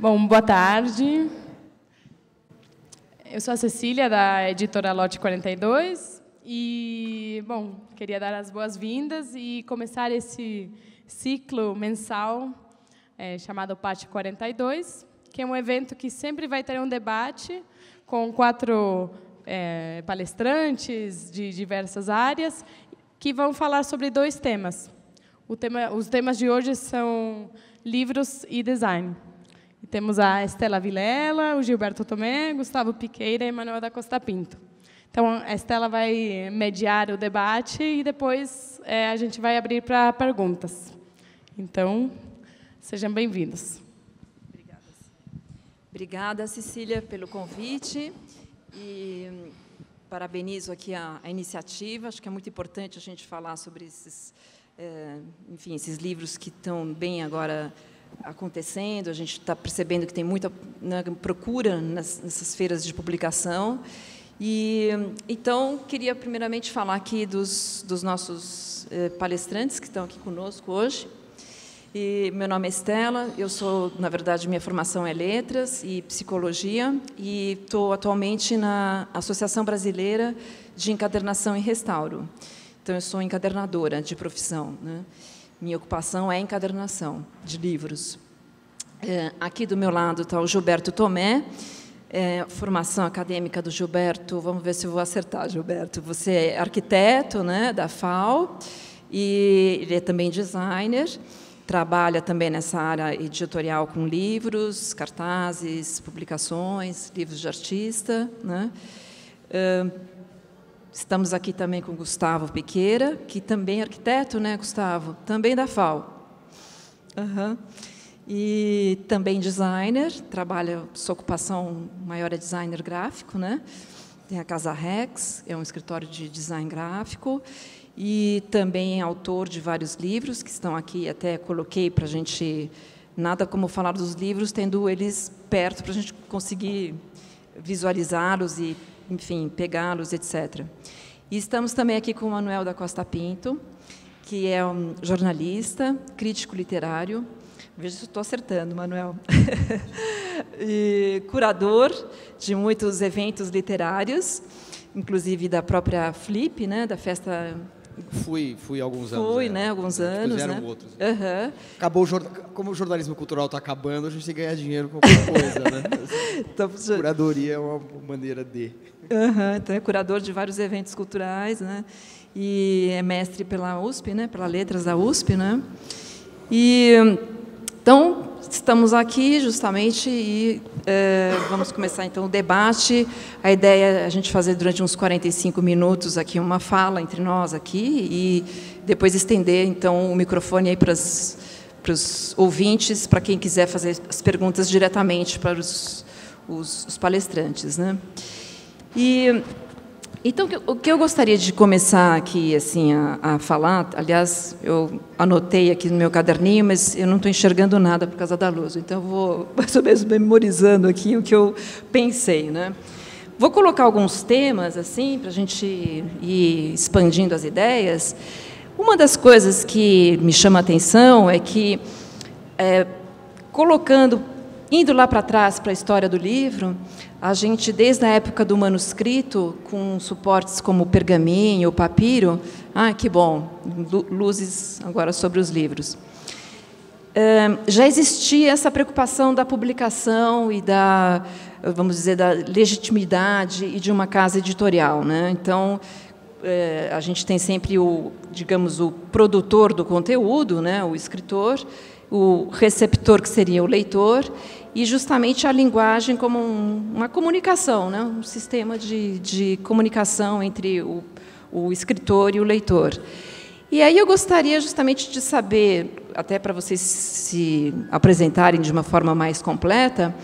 Bom, boa tarde. Eu sou a Cecília, da editora Lote 42, e, bom, queria dar as boas-vindas e começar esse ciclo mensal chamado Pátio 42, que é um evento que sempre vai ter um debate com 4 palestrantes de diversas áreas que vão falar sobre 2 temas. Os temas de hoje são livros e design. E temos a Estela Vilela, o Gilberto Tomé, Gustavo Piqueira e Manuel da Costa Pinto. Então, a Estela vai mediar o debate e depois a gente vai abrir para perguntas. Então, sejam bem-vindos. Obrigada, Cecília, pelo convite. E parabenizo aqui a iniciativa. Acho que é muito importante a gente falar sobre esses, esses livros que estão bem agora acontecendo. A gente está percebendo que tem muita procura nessas feiras de publicação. E então queria primeiramente falar aqui dos nossos palestrantes que estão aqui conosco hoje. E meu nome é Estela, eu sou, na verdade, minha formação é Letras e Psicologia, e estou atualmente na Associação Brasileira de Encadernação e Restauro. Então, eu sou encadernadora de profissão, né? Minha ocupação é encadernação de livros. Aqui do meu lado está o Gilberto Tomé, formação acadêmica do Gilberto, vamos ver se eu vou acertar, Gilberto. Você é arquiteto, né, da FAO, e ele é também designer. Trabalha também nessa área editorial com livros, cartazes, publicações, livros de artista, né? Estamos aqui também com Gustavo Piqueira, que também é arquiteto, né, Gustavo? Também da FAO. E também designer, trabalha, sua ocupação maior é designer gráfico, né? Tem a Casa Rex, é um escritório de design gráfico, e também é autor de vários livros que estão aqui, até coloquei para a gente, nada como falar dos livros, tendo eles perto para a gente conseguir visualizá-los e, enfim, pegá-los, etc. E estamos também aqui com o Manuel da Costa Pinto, que é um jornalista, crítico literário, veja se eu estou acertando, Manuel, e curador de muitos eventos literários, inclusive da própria Flip, né, da festa. Fui há alguns anos. Fui, né? Alguns anos, fizeram né? outros. Uhum. Acabou como o jornalismo cultural está acabando, a gente tem que ganhar dinheiro com alguma coisa, né? Então, curadoria é uma maneira de. Então, é curador de vários eventos culturais, né? E é mestre pela USP, né? Pela Letras da USP, né? E então estamos aqui justamente e vamos começar então o debate. A ideia é a gente fazer durante uns 45 minutos aqui uma fala entre nós aqui e depois estender então o microfone aí para os ouvintes, para quem quiser fazer as perguntas diretamente para os palestrantes, né? E então, o que eu gostaria de começar aqui assim, a falar, aliás, eu anotei aqui no meu caderninho, mas eu não estou enxergando nada por causa da luz, então eu vou mais ou menos memorizando aqui o que eu pensei, né? Vou colocar alguns temas assim, para a gente ir expandindo as ideias. Uma das coisas que me chama a atenção é que, indo lá para trás, para a história do livro, a gente, desde a época do manuscrito, com suportes como pergaminho, papiro, que bom, luzes agora sobre os livros. Já existia essa preocupação da publicação e vamos dizer, da legitimidade e de uma casa editorial, né? Então, a gente tem sempre digamos, o produtor do conteúdo, né, o escritor, o receptor, que seria o leitor, e justamente a linguagem como uma comunicação, né? Um sistema de comunicação entre o escritor e o leitor. E aí eu gostaria justamente de saber, até para vocês se apresentarem de uma forma mais completa,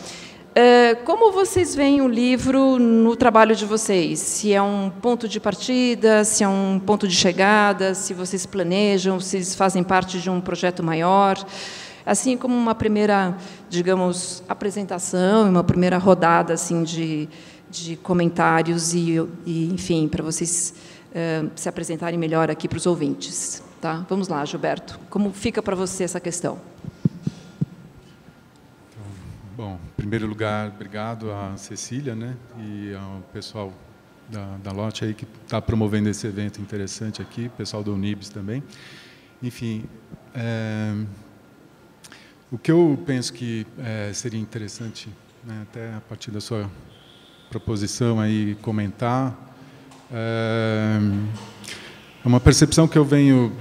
como vocês veem o livro no trabalho de vocês? Se é um ponto de partida, se é um ponto de chegada, se vocês planejam, se vocês fazem parte de um projeto maior, assim como uma primeira, digamos, apresentação, uma primeira rodada assim de comentários e enfim, para vocês se apresentarem melhor aqui para os ouvintes, tá? Vamos lá, Gilberto. Como fica para você essa questão? Bom, em primeiro lugar, obrigado a Cecília, né, e ao pessoal da Lotte aí que está promovendo esse evento interessante aqui, o pessoal do Unibis também. Enfim, o que eu penso que seria interessante, né, até a partir da sua proposição aí comentar, é uma percepção que eu venho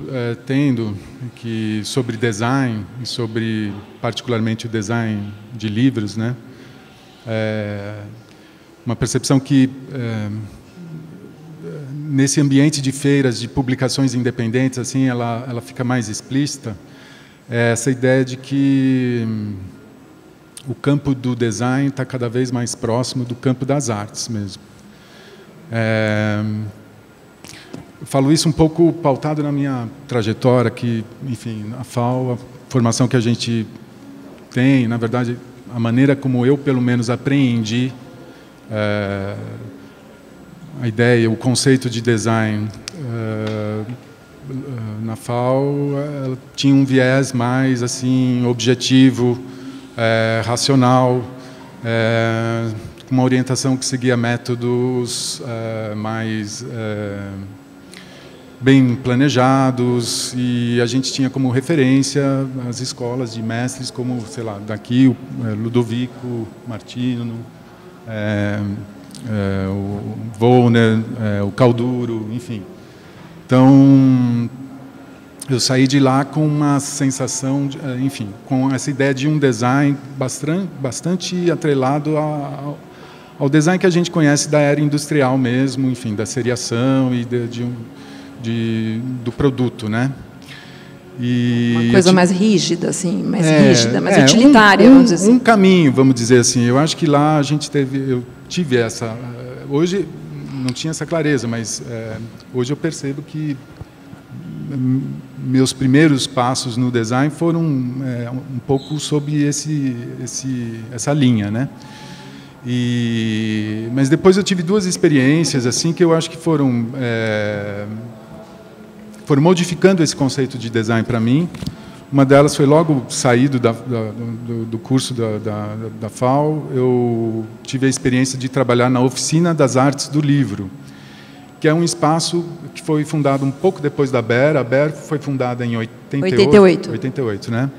tendo que sobre design e sobre particularmente o design de livros, né, uma percepção que nesse ambiente de feiras, de publicações independentes, assim, ela fica mais explícita, essa ideia de que o campo do design está cada vez mais próximo do campo das artes mesmo. Eu falo isso um pouco pautado na minha trajetória, que, enfim, a FAO, a formação que a gente tem, na verdade, a maneira como eu, pelo menos, apreendi a ideia, o conceito de design na FAO, ela tinha um viés mais assim objetivo, racional, com uma orientação que seguia métodos mais bem planejados, e a gente tinha como referência as escolas de mestres como, sei lá, daqui o Ludovico Martino, o Wollner, o Calduro, enfim. Então, eu saí de lá com uma sensação, enfim, com essa ideia de um design bastante atrelado ao design que a gente conhece da era industrial mesmo, enfim, da seriação e do produto, né? E uma coisa mais rígida, assim, mais rígida, mais utilitária, vamos dizer assim. Um caminho, vamos dizer assim. Eu acho que lá a gente eu tive essa. Hoje não tinha essa clareza, mas hoje eu percebo que meus primeiros passos no design foram um pouco sob essa linha, né? Mas depois eu tive duas experiências assim que eu acho que foram modificando esse conceito de design para mim. Uma delas foi logo saído do curso da FAO, eu tive a experiência de trabalhar na Oficina das Artes do Livro, que é um espaço que foi fundado um pouco depois da BER. A BER foi fundada em 88, né?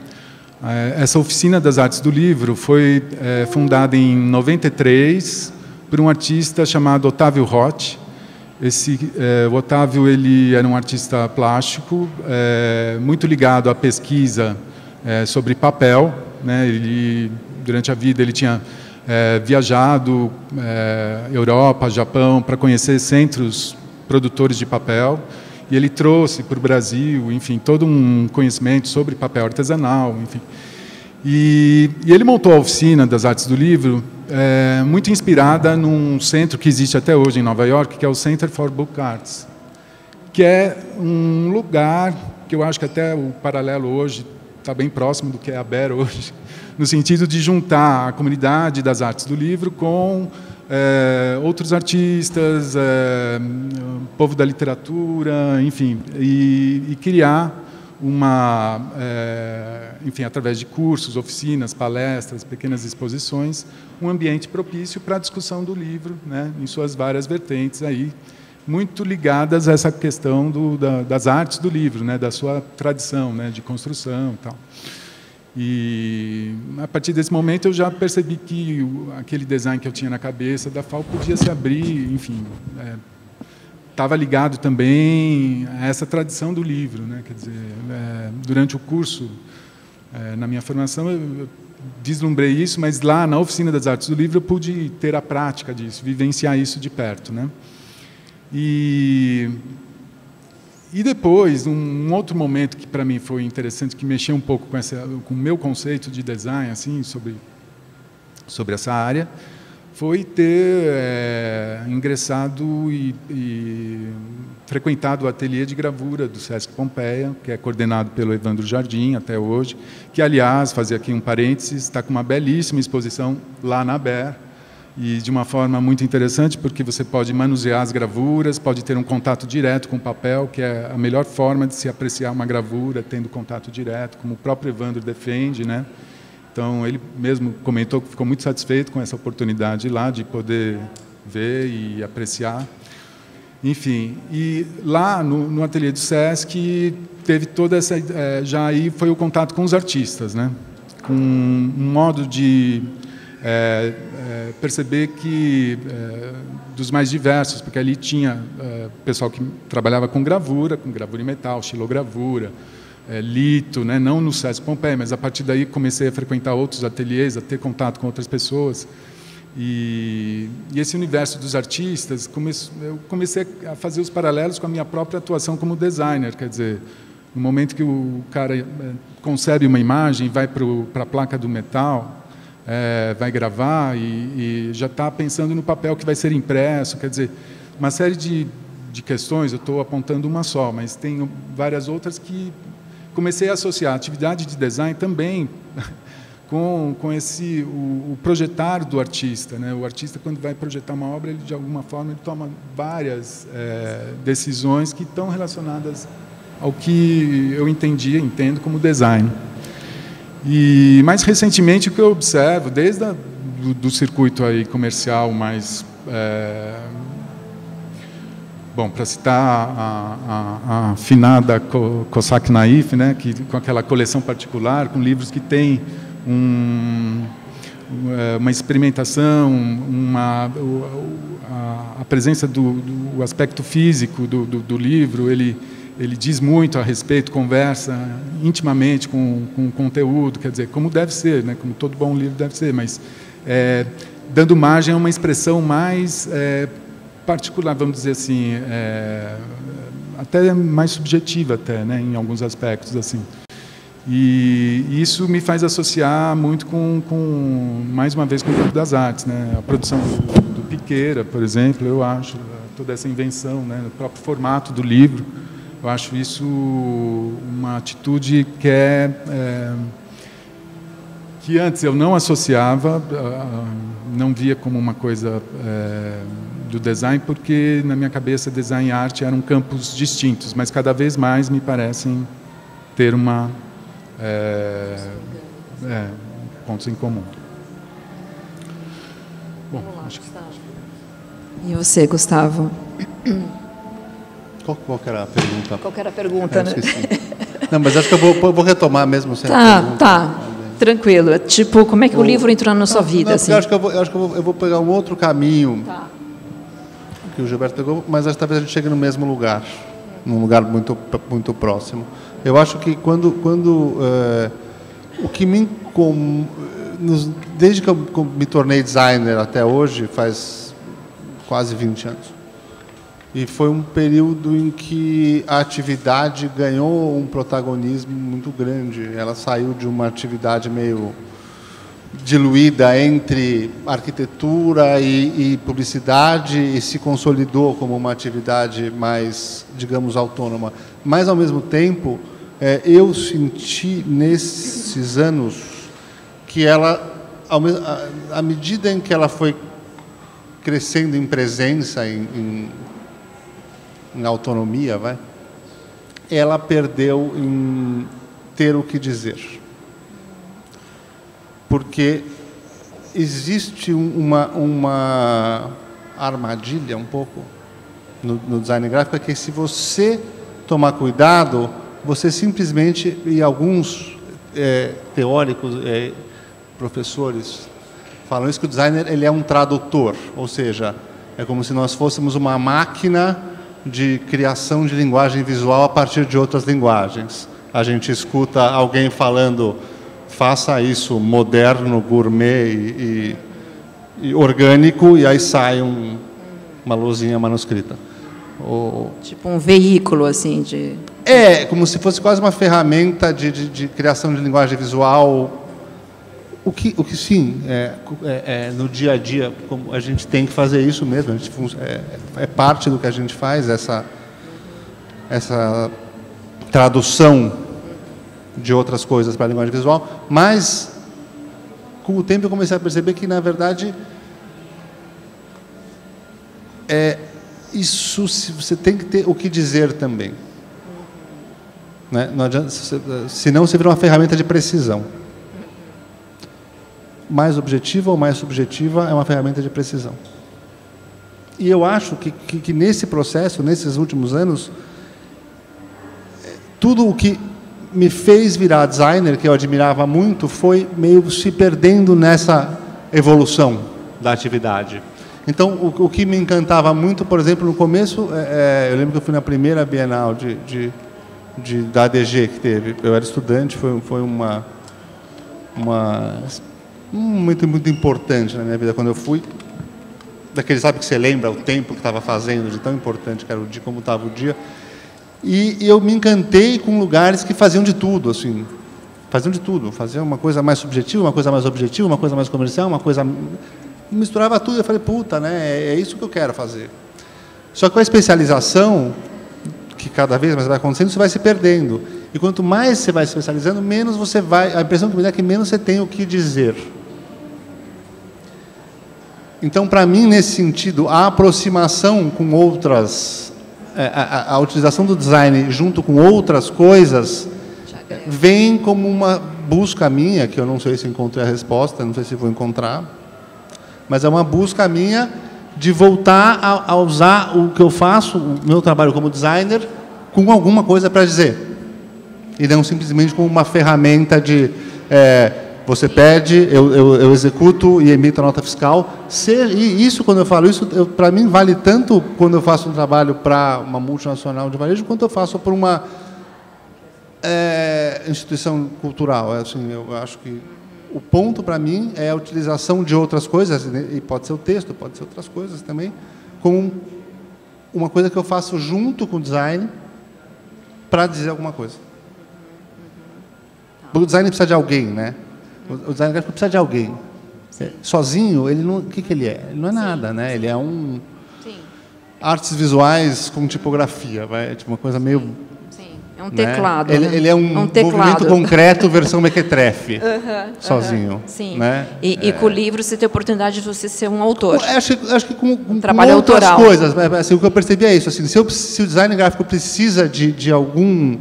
Essa Oficina das Artes do Livro foi fundada em 93 por um artista chamado Otávio Roth. O Otávio, ele era um artista plástico, muito ligado à pesquisa sobre papel, né? Ele, durante a vida, ele tinha viajado Europa, Japão, para conhecer centros produtores de papel, e ele trouxe para o Brasil, enfim, todo um conhecimento sobre papel artesanal, enfim. E ele montou a Oficina das Artes do Livro, muito inspirada num centro que existe até hoje em Nova York, que é o Center for Book Arts, que é um lugar que eu acho que até o paralelo hoje está bem próximo do que é a BER hoje, no sentido de juntar a comunidade das artes do livro com outros artistas, o povo da literatura, enfim, e criar enfim, através de cursos, oficinas, palestras, pequenas exposições, um ambiente propício para a discussão do livro, né, em suas várias vertentes aí, muito ligadas a essa questão das artes do livro, né, da sua tradição, né, de construção e tal. E a partir desse momento eu já percebi que aquele design que eu tinha na cabeça da FAO podia se abrir, enfim, estava ligado também a essa tradição do livro, né? Quer dizer, durante o curso, na minha formação, eu vislumbrei isso, mas lá na Oficina das Artes do Livro eu pude ter a prática disso, vivenciar isso de perto, né? E depois, um outro momento que para mim foi interessante, que mexeu um pouco com o meu conceito de design, assim, sobre essa área, foi ter ingressado e frequentado o ateliê de gravura do Sesc Pompeia, que é coordenado pelo Evandro Jardim até hoje, que, aliás, fazer aqui um parênteses, está com uma belíssima exposição lá na BER, e de uma forma muito interessante, porque você pode manusear as gravuras, pode ter um contato direto com o papel, que é a melhor forma de se apreciar uma gravura, tendo contato direto, como o próprio Evandro defende, né? Então, ele mesmo comentou que ficou muito satisfeito com essa oportunidade lá de poder ver e apreciar. Enfim, e lá no ateliê do SESC teve toda essa... já aí foi o contato com os artistas, né? Com um modo de perceber que... dos mais diversos, porque ali tinha pessoal que trabalhava com gravura em metal, xilogravura, lito, né? Não no SESC Pompeia, mas a partir daí comecei a frequentar outros ateliês, a ter contato com outras pessoas. E esse universo dos artistas, eu comecei a fazer os paralelos com a minha própria atuação como designer. Quer dizer, no momento que o cara concebe uma imagem, vai para a placa do metal, vai gravar e já está pensando no papel que vai ser impresso. Quer dizer, uma série de questões, eu estou apontando uma só, mas tem várias outras que comecei a associar a atividade de design também com o projetar do artista, né? O artista, quando vai projetar uma obra, ele, de alguma forma, ele toma várias decisões que estão relacionadas ao que eu entendo como design. E, mais recentemente, o que eu observo, desde do circuito aí comercial mais... Bom, para citar a afinada Cossack Naif, né, com aquela coleção particular, com livros que têm uma experimentação, a presença do aspecto físico do livro, ele diz muito a respeito, conversa intimamente com o conteúdo, quer dizer, como deve ser, né, como todo bom livro deve ser, mas dando margem a uma expressão mais... particular, vamos dizer assim, até mais subjetiva, até, né, em alguns aspectos, assim. E isso me faz associar muito mais uma vez, com o campo das artes, né, a produção do Piqueira, por exemplo, eu acho, toda essa invenção, né, no próprio formato do livro, eu acho isso uma atitude que antes eu não associava, não via como uma coisa do design, porque na minha cabeça design e arte eram campos distintos, mas cada vez mais me parecem ter pontos em comum. Bom, acho que... E você, Gustavo? Qual que era a pergunta? Qual que era a pergunta, né? Esqueci. Não, mas acho que eu vou retomar mesmo sem a pergunta. Tá. Tranquilo. Tipo, como é que o livro entrou na sua vida? Assim? Eu acho que eu vou pegar um outro caminho que o Gilberto pegou, mas talvez a gente chegue no mesmo lugar, num lugar muito, muito próximo. Eu acho que o que desde que eu me tornei designer até hoje, faz quase 20 anos, e foi um período em que a atividade ganhou um protagonismo muito grande. Ela saiu de uma atividade meio diluída entre arquitetura e publicidade e se consolidou como uma atividade mais, digamos, autônoma. Mas, ao mesmo tempo, eu senti nesses anos que ela, à medida em que ela foi crescendo em presença, em autonomia, ela perdeu em ter o que dizer. Porque existe uma armadilha, um pouco, no design gráfico, que se você tomar cuidado, você simplesmente, e alguns teóricos, professores, falam isso, que o designer ele é um tradutor, ou seja, é como se nós fôssemos uma máquina de criação de linguagem visual a partir de outras linguagens. A gente escuta alguém falando, faça isso moderno, gourmet e orgânico, e aí sai uma luzinha manuscrita. Tipo um veículo, assim, de... como se fosse quase uma ferramenta de criação de linguagem visual. O que sim, no dia a dia, como a gente tem que fazer isso mesmo, é parte do que a gente faz, essa tradução de outras coisas para a linguagem visual, mas com o tempo eu comecei a perceber que, na verdade, isso você tem que ter o que dizer também, né? Não adianta, senão você vira uma ferramenta de precisão. mais objetiva ou mais subjetiva, é uma ferramenta de precisão. E eu acho que nesse processo, nesses últimos anos, tudo o que me fez virar designer, que eu admirava muito, foi meio se perdendo nessa evolução da atividade. Então, o que me encantava muito, por exemplo, no começo, eu lembro que eu fui na primeira Bienal da ADG que teve. Eu era estudante, foi um momento muito importante na minha vida quando eu fui. Daquele, sabe, que você lembra o tempo que estava fazendo, de tão importante que era o dia, como estava o dia. E eu me encantei com lugares que faziam de tudo, assim. Faziam de tudo. Faziam uma coisa mais subjetiva, uma coisa mais objetiva, uma coisa mais comercial, uma coisa... Misturava tudo. Eu falei, puta, né? É isso que eu quero fazer. Só que com a especialização, que cada vez mais vai acontecendo, você vai se perdendo. E quanto mais você vai se especializando, menos você vai... A impressão que me dá é que menos você tem o que dizer. Então, para mim, nesse sentido, a aproximação com outras... A utilização do design junto com outras coisas vem como uma busca minha, que eu não sei se encontrei a resposta, não sei se vou encontrar, mas é uma busca minha de voltar a usar o que eu faço, o meu trabalho como designer, com alguma coisa para dizer. E não simplesmente como uma ferramenta de... você pede, eu executo e emito a nota fiscal. E isso, quando eu falo isso, para mim vale tanto quando eu faço um trabalho para uma multinacional de varejo, quanto eu faço para uma instituição cultural. Assim, eu acho que o ponto, para mim, é a utilização de outras coisas, e pode ser o texto, pode ser outras coisas também, como uma coisa que eu faço junto com o design para dizer alguma coisa. O design precisa de alguém, né? O design gráfico precisa de alguém. Sozinho, ele não, o que ele é? Ele não é nada, né? Ele é um... Sim. Artes visuais com tipografia, vai, tipo uma coisa meio... Sim. É um teclado. Né? Ele é um movimento concreto versão mequetrefe, sozinho. Sim. Né? E com o livro você tem a oportunidade de você ser um autor. Acho que com trabalho outras autoral. Coisas. Assim, o que eu percebi é isso. Assim, se o design gráfico precisa de algum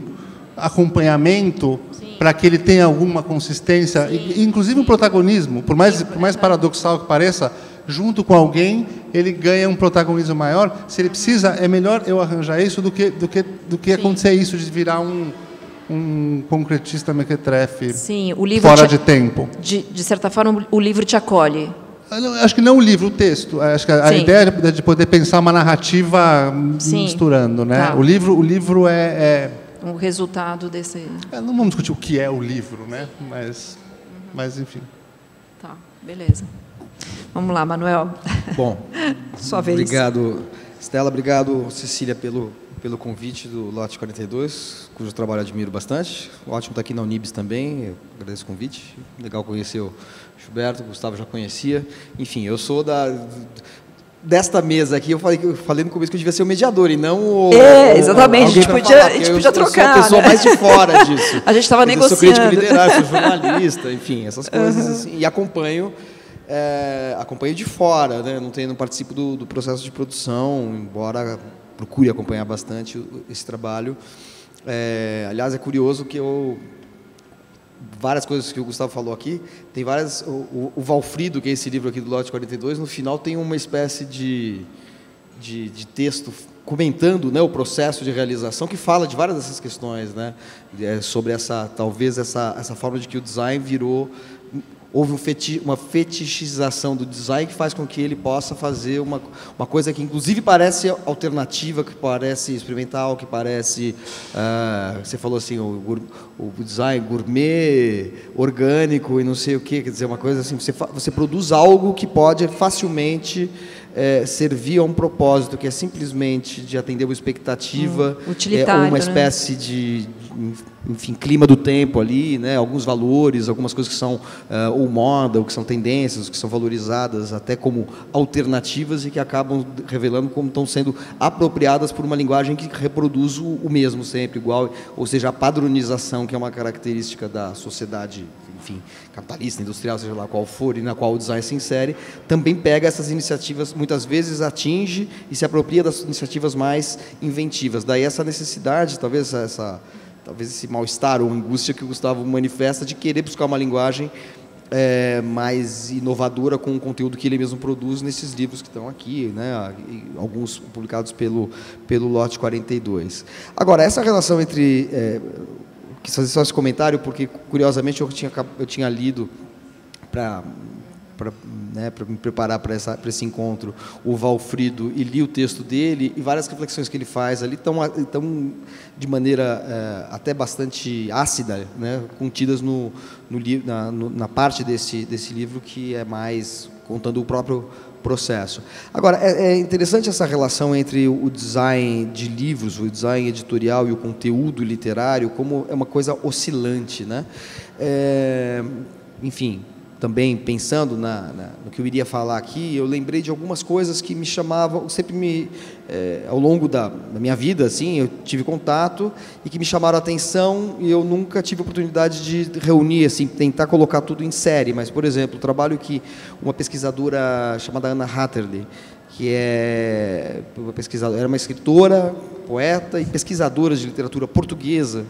acompanhamento para que ele tenha alguma consistência, inclusive um protagonismo, por mais paradoxal que pareça, junto com alguém, ele ganha um protagonismo maior. Se ele precisa, é melhor eu arranjar isso do que acontecer isso, de virar um concretista mequetrefe fora de tempo. De certa forma, o livro te acolhe. Acho que não o livro, o texto. Acho que a ideia é de poder pensar uma narrativa misturando. Né? Tá. O livro é o resultado desse... Não vamos discutir o que é o livro, né? Mas enfim. Tá, beleza. Vamos lá, Manuel. Bom, sua vez. Obrigado, Stella. Obrigado, Cecília, pelo convite do Lote 42, cujo trabalho eu admiro bastante. Ótimo estar aqui na Unibis também, eu agradeço o convite. Legal conhecer o Gilberto, o Gustavo já conhecia. Enfim, eu sou desta mesa aqui, eu falei no começo que eu devia ser o mediador e não exatamente, a gente podia trocar. Eu sou a pessoa mais de fora disso. A gente estava negociando. Eu sou crítico literário, sou jornalista, enfim, essas coisas. Assim, e acompanho de fora, né? Não participo do processo de produção, embora procure acompanhar bastante esse trabalho. Aliás, é curioso que várias coisas que o Gustavo falou aqui, tem várias... O Valfrido, que é esse livro aqui do Lote 42, no final tem uma espécie de texto comentando, né, o processo de realização, que fala de várias dessas questões, né, sobre talvez essa forma de que o design virou... Houve uma fetichização do design que faz com que ele possa fazer uma coisa que, inclusive, parece alternativa, que parece experimental, que parece... você falou assim, o design gourmet, orgânico e não sei o quê. Quer dizer, uma coisa assim, você produz algo que pode facilmente servir a um propósito, que é simplesmente de atender uma expectativa, utilitário, uma espécie de enfim, clima do tempo ali, né? Alguns valores, algumas coisas que são ou moda, ou que são tendências, que são valorizadas até como alternativas e que acabam revelando como estão sendo apropriadas por uma linguagem que reproduz o mesmo sempre, igual, ou seja, a padronização, que é uma característica da sociedade, enfim, capitalista, industrial, seja lá qual for, e na qual o design se insere, também pega essas iniciativas, muitas vezes atinge e se apropria das iniciativas mais inventivas. Daí essa necessidade, talvez esse mal-estar ou angústia que o Gustavo manifesta de querer buscar uma linguagem mais inovadora com o conteúdo que ele mesmo produz nesses livros que estão aqui, né? Alguns publicados pelo Lote 42. Agora, essa relação entre... quis fazer só esse comentário, porque, curiosamente, eu tinha lido para me preparar para esse encontro, o Valfrido, e li o texto dele, e várias reflexões que ele faz ali estão de maneira até bastante ácida, né, contidas na parte desse livro que é mais contando o próprio processo. Agora, é interessante essa relação entre o design de livros, o design editorial e o conteúdo literário, como é uma coisa oscilante, né? Enfim, também pensando no que eu iria falar aqui, eu lembrei de algumas coisas que me chamavam, ao longo da minha vida, assim, eu tive contato e que me chamaram a atenção, e eu nunca tive oportunidade de reunir, assim, tentar colocar tudo em série. Mas, por exemplo, o trabalho que uma pesquisadora chamada Anna Hatterley, que é uma pesquisadora, era uma escritora, poeta e pesquisadora de literatura portuguesa,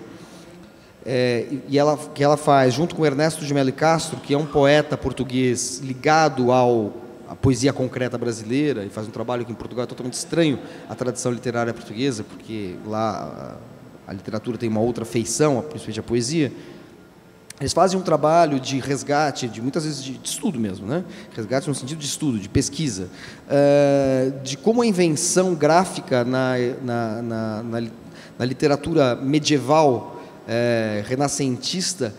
que ela faz, junto com Ernesto de Melo Castro, que é um poeta português ligado à poesia concreta brasileira, e faz um trabalho que em Portugal é totalmente estranho à tradição literária portuguesa, porque lá a literatura tem uma outra feição, principalmente a poesia. Eles fazem um trabalho de resgate, muitas vezes de estudo mesmo, né? Resgate no sentido de estudo, de pesquisa, de como a invenção gráfica na literatura medieval, renascentista,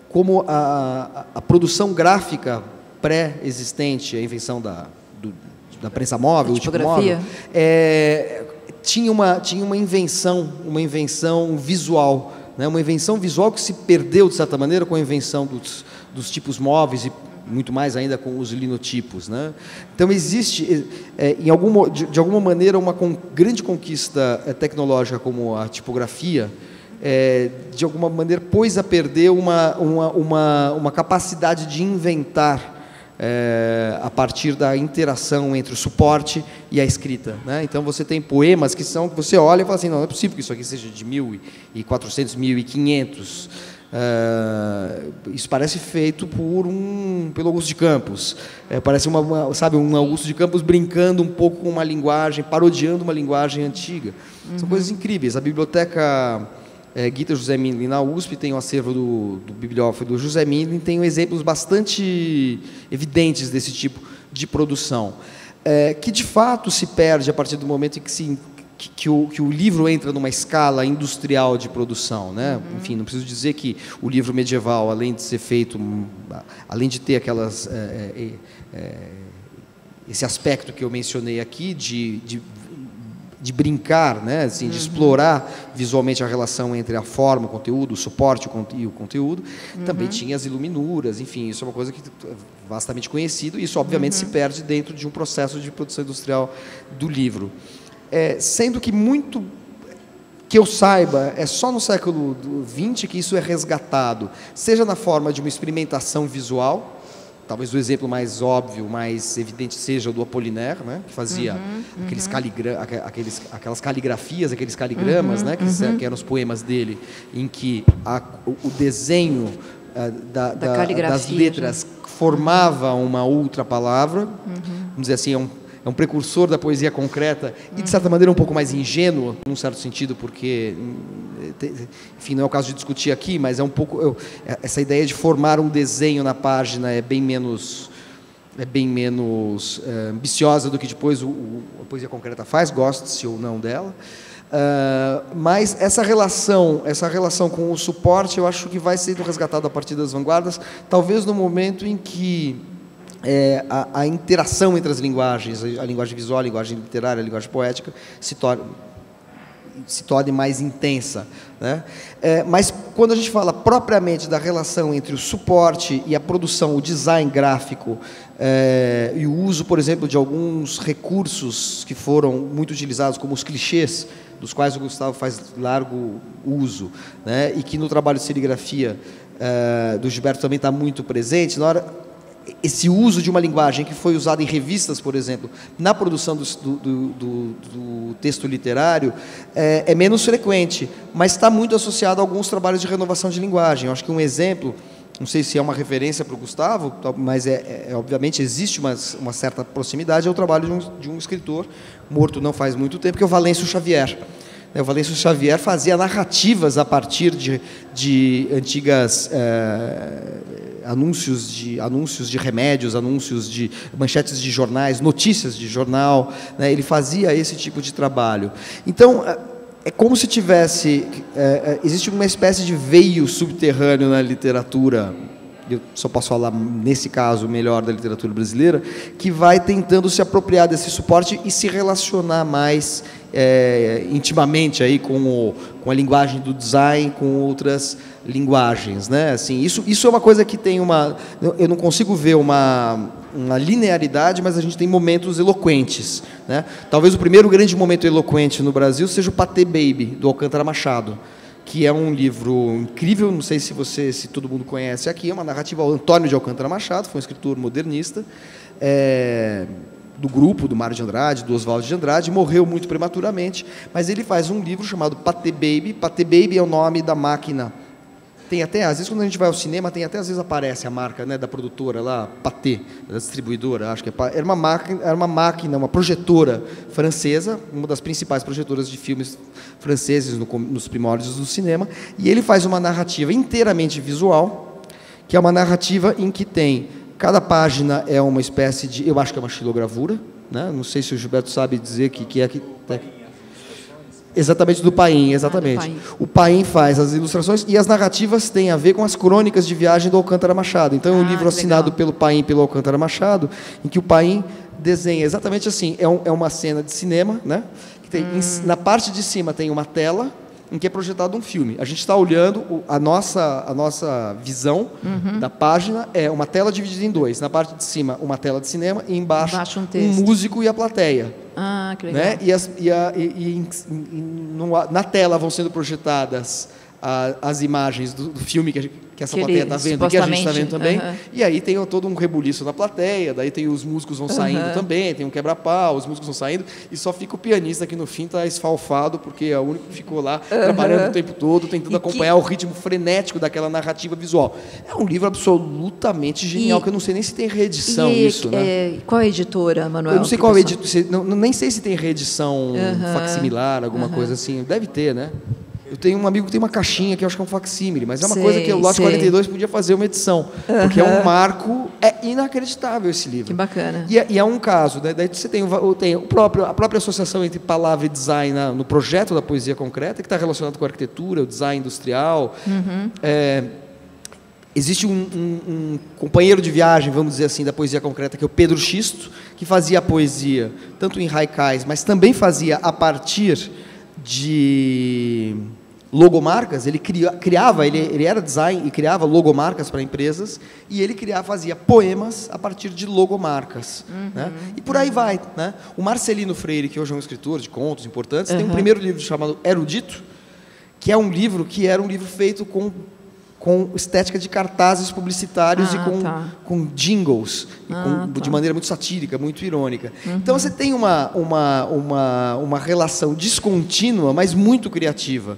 como a produção gráfica pré-existente, a invenção da prensa móvel, o tipo móvel, tinha uma invenção visual, né? Uma invenção visual que se perdeu, de certa maneira, com a invenção dos tipos móveis e muito mais ainda com os linotipos, né? Então, existe, de alguma maneira, uma grande conquista tecnológica como a tipografia, de alguma maneira, pôs a perder uma capacidade de inventar a partir da interação entre o suporte e a escrita, né? Então, você tem poemas que você olha e fala assim, não é possível que isso aqui seja de 1400, 1500. Isso parece feito pelo Augusto de Campos. Parece um Augusto de Campos brincando um pouco com uma linguagem, parodiando uma linguagem antiga. São coisas incríveis. A biblioteca Guita José Mindlin na USP tem o acervo do bibliófilo do José Mindlin, tem exemplos bastante evidentes desse tipo de produção, que de fato se perde a partir do momento em que o livro entra numa escala industrial de produção, né? Enfim, não preciso dizer que o livro medieval, além de ser feito, além de ter esse aspecto que eu mencionei aqui de brincar, né? Assim, de explorar visualmente a relação entre a forma, o conteúdo, o suporte e o conteúdo, também tinha as iluminuras, enfim, isso é uma coisa que é vastamente conhecido, e isso obviamente se perde dentro de um processo de produção industrial do livro. Sendo que muito que eu saiba, é só no século XX que isso é resgatado, seja na forma de uma experimentação visual, talvez o exemplo mais óbvio, mais evidente seja o do Apollinaire, né, que fazia aquelas caligrafias, aqueles caligramas, né, que eram os poemas dele, em que o desenho das letras formava uma outra palavra, vamos dizer assim, é um precursor da poesia concreta e, de certa maneira, um pouco mais ingênuo, num certo sentido, porque, enfim, não é o caso de discutir aqui, mas é um pouco... essa ideia de formar um desenho na página é bem menos ambiciosa do que depois a poesia concreta faz, goste-se ou não dela. Mas essa relação com o suporte, eu acho que vai sendo resgatada a partir das vanguardas, talvez no momento em que a interação entre as linguagens, a linguagem visual, a linguagem literária, a linguagem poética, se torne mais intensa, né? Mas quando a gente fala propriamente da relação entre o suporte e a produção, o design gráfico, e o uso, por exemplo, de alguns recursos que foram muito utilizados, como os clichês, dos quais o Gustavo faz largo uso, né? E que no trabalho de serigrafia do Gilberto também está muito presente, esse uso de uma linguagem que foi usada em revistas, por exemplo, na produção do texto literário, é menos frequente, mas está muito associado a alguns trabalhos de renovação de linguagem. Eu acho que um exemplo não sei se é uma referência para o Gustavo, mas obviamente existe uma certa proximidade, é o trabalho de um escritor morto não faz muito tempo, que é o Valêncio Xavier. O Valêncio Xavier fazia narrativas a partir de antigas anúncios de remédios, anúncios de manchetes de jornais, notícias de jornal, né? Ele fazia esse tipo de trabalho. Então, é como se tivesse... existe uma espécie de veio subterrâneo na literatura, eu só posso falar, nesse caso, melhor da literatura brasileira, que vai tentando se apropriar desse suporte e se relacionar mais intimamente aí com a linguagem do design, com outras linguagens, né? Assim, isso é uma coisa que tem eu não consigo ver uma linearidade, mas a gente tem momentos eloquentes, né? Talvez o primeiro grande momento eloquente no Brasil seja o Patê Baby, do Alcântara Machado, que é um livro incrível, não sei se todo mundo conhece aqui, é uma narrativa do Antônio de Alcântara Machado, foi um escritor modernista, do grupo do Mário de Andrade, do Oswaldo de Andrade, morreu muito prematuramente, mas ele faz um livro chamado Patê Baby. Patê Baby é o nome da máquina. Tem até, às vezes, quando a gente vai ao cinema, às vezes aparece a marca, né, da produtora lá, Pathé, da distribuidora, acho que era uma máquina, uma projetora francesa, uma das principais projetoras de filmes franceses nos primórdios do cinema, e ele faz uma narrativa inteiramente visual, que é uma narrativa em que tem, cada página é uma espécie de, eu acho que é uma xilogravura, né? Não sei se o Gilberto sabe dizer que é que... Exatamente, do Paim, exatamente. O Paim faz as ilustrações e as narrativas têm a ver com as crônicas de viagem do Alcântara Machado. Então, é um livro assinado pelo Paim, pelo Alcântara Machado, em que o Paim desenha exatamente assim. É uma cena de cinema, né? Que tem, na parte de cima tem uma tela em que é projetado um filme. A gente está olhando, a nossa visão da página é uma tela dividida em dois. Na parte de cima, uma tela de cinema e embaixo um músico e a plateia. Ah, que legal. Né? Na tela vão sendo projetadas as imagens do filme que essa plateia está vendo e que a gente está vendo também. E aí tem todo um rebuliço na plateia, daí tem os músicos vão saindo também, tem um quebra-pau, os músicos vão saindo, e só fica o pianista que no fim está esfalfado, porque é o único que ficou lá trabalhando o tempo todo, tentando acompanhar o ritmo frenético daquela narrativa visual. É um livro absolutamente genial, que eu não sei nem se tem reedição isso, né? Qual é a editora, Manuel? Eu não sei qual é a editora, nem sei se tem reedição facsimilar, alguma coisa assim. Deve ter, né? Eu tenho um amigo que tem uma caixinha que eu acho que é um facsímile, mas é uma coisa que o Lote 42 podia fazer uma edição, porque é um marco, é inacreditável esse livro. Que bacana. E é um caso, né? Daí você tem a própria associação entre palavra e design no projeto da Poesia Concreta, que está relacionado com a arquitetura, o design industrial. Existe um companheiro de viagem, vamos dizer assim, da Poesia Concreta, que é o Pedro Xisto, que fazia a poesia, tanto em haikais, mas também fazia a partir de logomarcas. Ele ele era design e criava logomarcas para empresas, e ele fazia poemas a partir de logomarcas, né? E por aí vai, né? O Marcelino Freire, que hoje é um escritor de contos importantes, tem um primeiro livro chamado Erudito, que era um livro feito com estética de cartazes publicitários e com jingles, de maneira muito satírica, muito irônica. Então, você tem uma relação descontínua, mas muito criativa,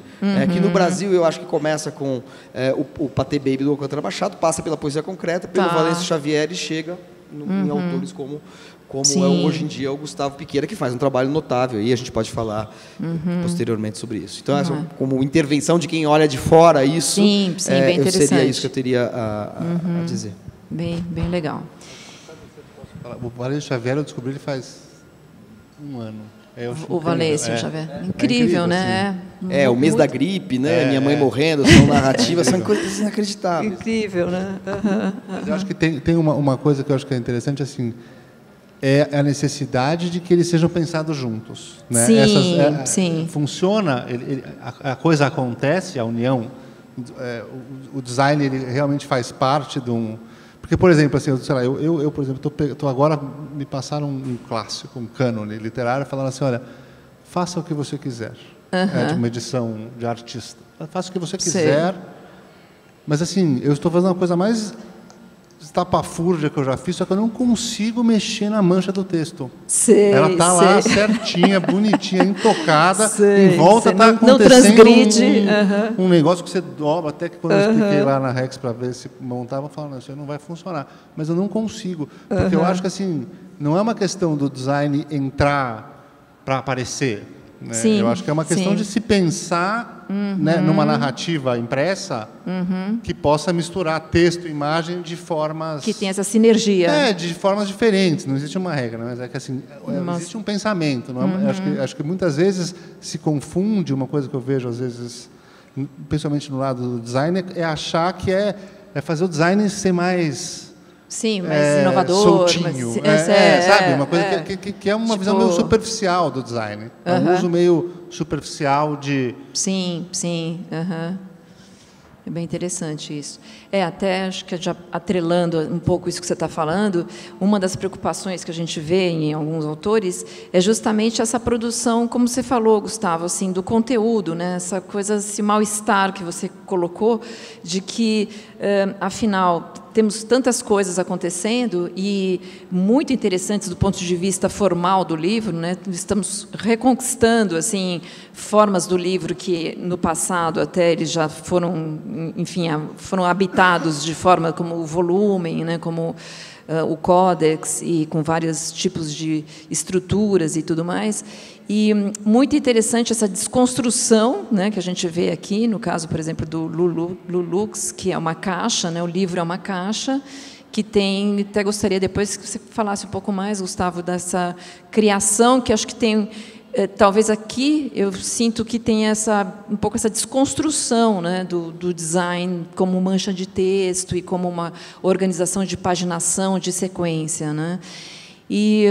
que no Brasil eu acho que começa com o Patê Baby do Alcântara Machado, passa pela Poesia Concreta, pelo Valêncio Xavier e chega em autores como hoje em dia o Gustavo Piqueira, que faz um trabalho notável, e a gente pode falar posteriormente sobre isso. Então, como intervenção de quem olha de fora isso, bem interessante. Seria isso que eu teria a dizer. Bem legal. O Valêncio Xavier eu descobri ele faz um ano. O Valêncio Xavier. Incrível, né? Assim. O mês da gripe, né? Minha mãe morrendo, são narrativas, são coisas inacreditáveis. Incrível, né? Mas eu acho que tem uma coisa que eu acho que é interessante, assim, é a necessidade de que eles sejam pensados juntos, né? Sim. Funciona, a coisa acontece, a união, o design ele realmente faz parte de um... Porque, por exemplo, assim, sei lá, eu por exemplo, tô agora me passaram um clássico, um cânone literário, falando assim, olha, faça o que você quiser, de uma edição de artista, faça o que você quiser, mas assim, eu estou fazendo uma coisa mais estapafúrdia que eu já fiz, só que eu não consigo mexer na mancha do texto. Sei, ela está lá certinha, bonitinha, intocada, em volta está acontecendo não transgride. Um negócio que você dobra, até que quando eu expliquei lá na Rex para ver se montava, eu falava, não, isso aí não vai funcionar. Mas eu não consigo, porque eu acho que assim, não é uma questão do design entrar para aparecer. Né? Sim, eu acho que é uma questão de se pensar né, numa narrativa impressa que possa misturar texto e imagem de formas... Que tem essa sinergia. De formas diferentes. Não existe uma regra, mas é que assim, existe um pensamento. Não é? Acho que muitas vezes se confunde, uma coisa que eu vejo, às vezes, principalmente no lado do design, é achar que é fazer o design ser mais... Sim, mais inovador. Soltinho. Sabe? Uma coisa que é uma visão meio superficial do design. É um uso meio superficial de... Sim. É bem interessante isso. Até acho que já atrelando um pouco isso que você está falando, uma das preocupações que a gente vê em alguns autores é justamente essa produção, como você falou, Gustavo, assim, do conteúdo, né? Essa coisa, esse mal-estar que você colocou, de que, afinal, temos tantas coisas acontecendo e muito interessantes do ponto de vista formal do livro, né? Estamos reconquistando assim formas do livro que no passado até eles já foram, enfim, foram habitados de forma como o volume, né? Como o códex e com vários tipos de estruturas e tudo mais. E muito interessante essa desconstrução, né, que a gente vê aqui, no caso, por exemplo, do Lulux, que é uma caixa, né, o livro é uma caixa, que tem, até gostaria depois que você falasse um pouco mais, Gustavo, dessa criação, que acho que tem, talvez aqui, eu sinto que tem um pouco essa desconstrução, né, do design como mancha de texto e como uma organização de paginação, de sequência. Né? E,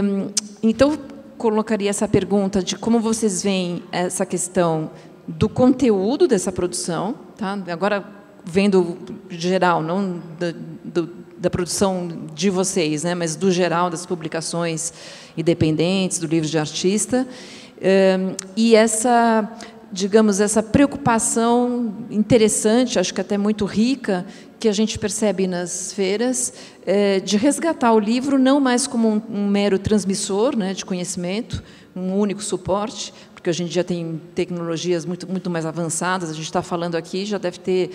então, colocaria essa pergunta de como vocês veem essa questão do conteúdo dessa produção, tá? Agora vendo geral, não da produção de vocês, né, mas do geral das publicações independentes, do livro de artista, e essa, digamos, essa preocupação interessante, acho que até muito rica, que a gente percebe nas feiras, de resgatar o livro não mais como um mero transmissor, né, de conhecimento, um único suporte, porque hoje em dia tem tecnologias muito mais avançadas, a gente está falando aqui, já deve ter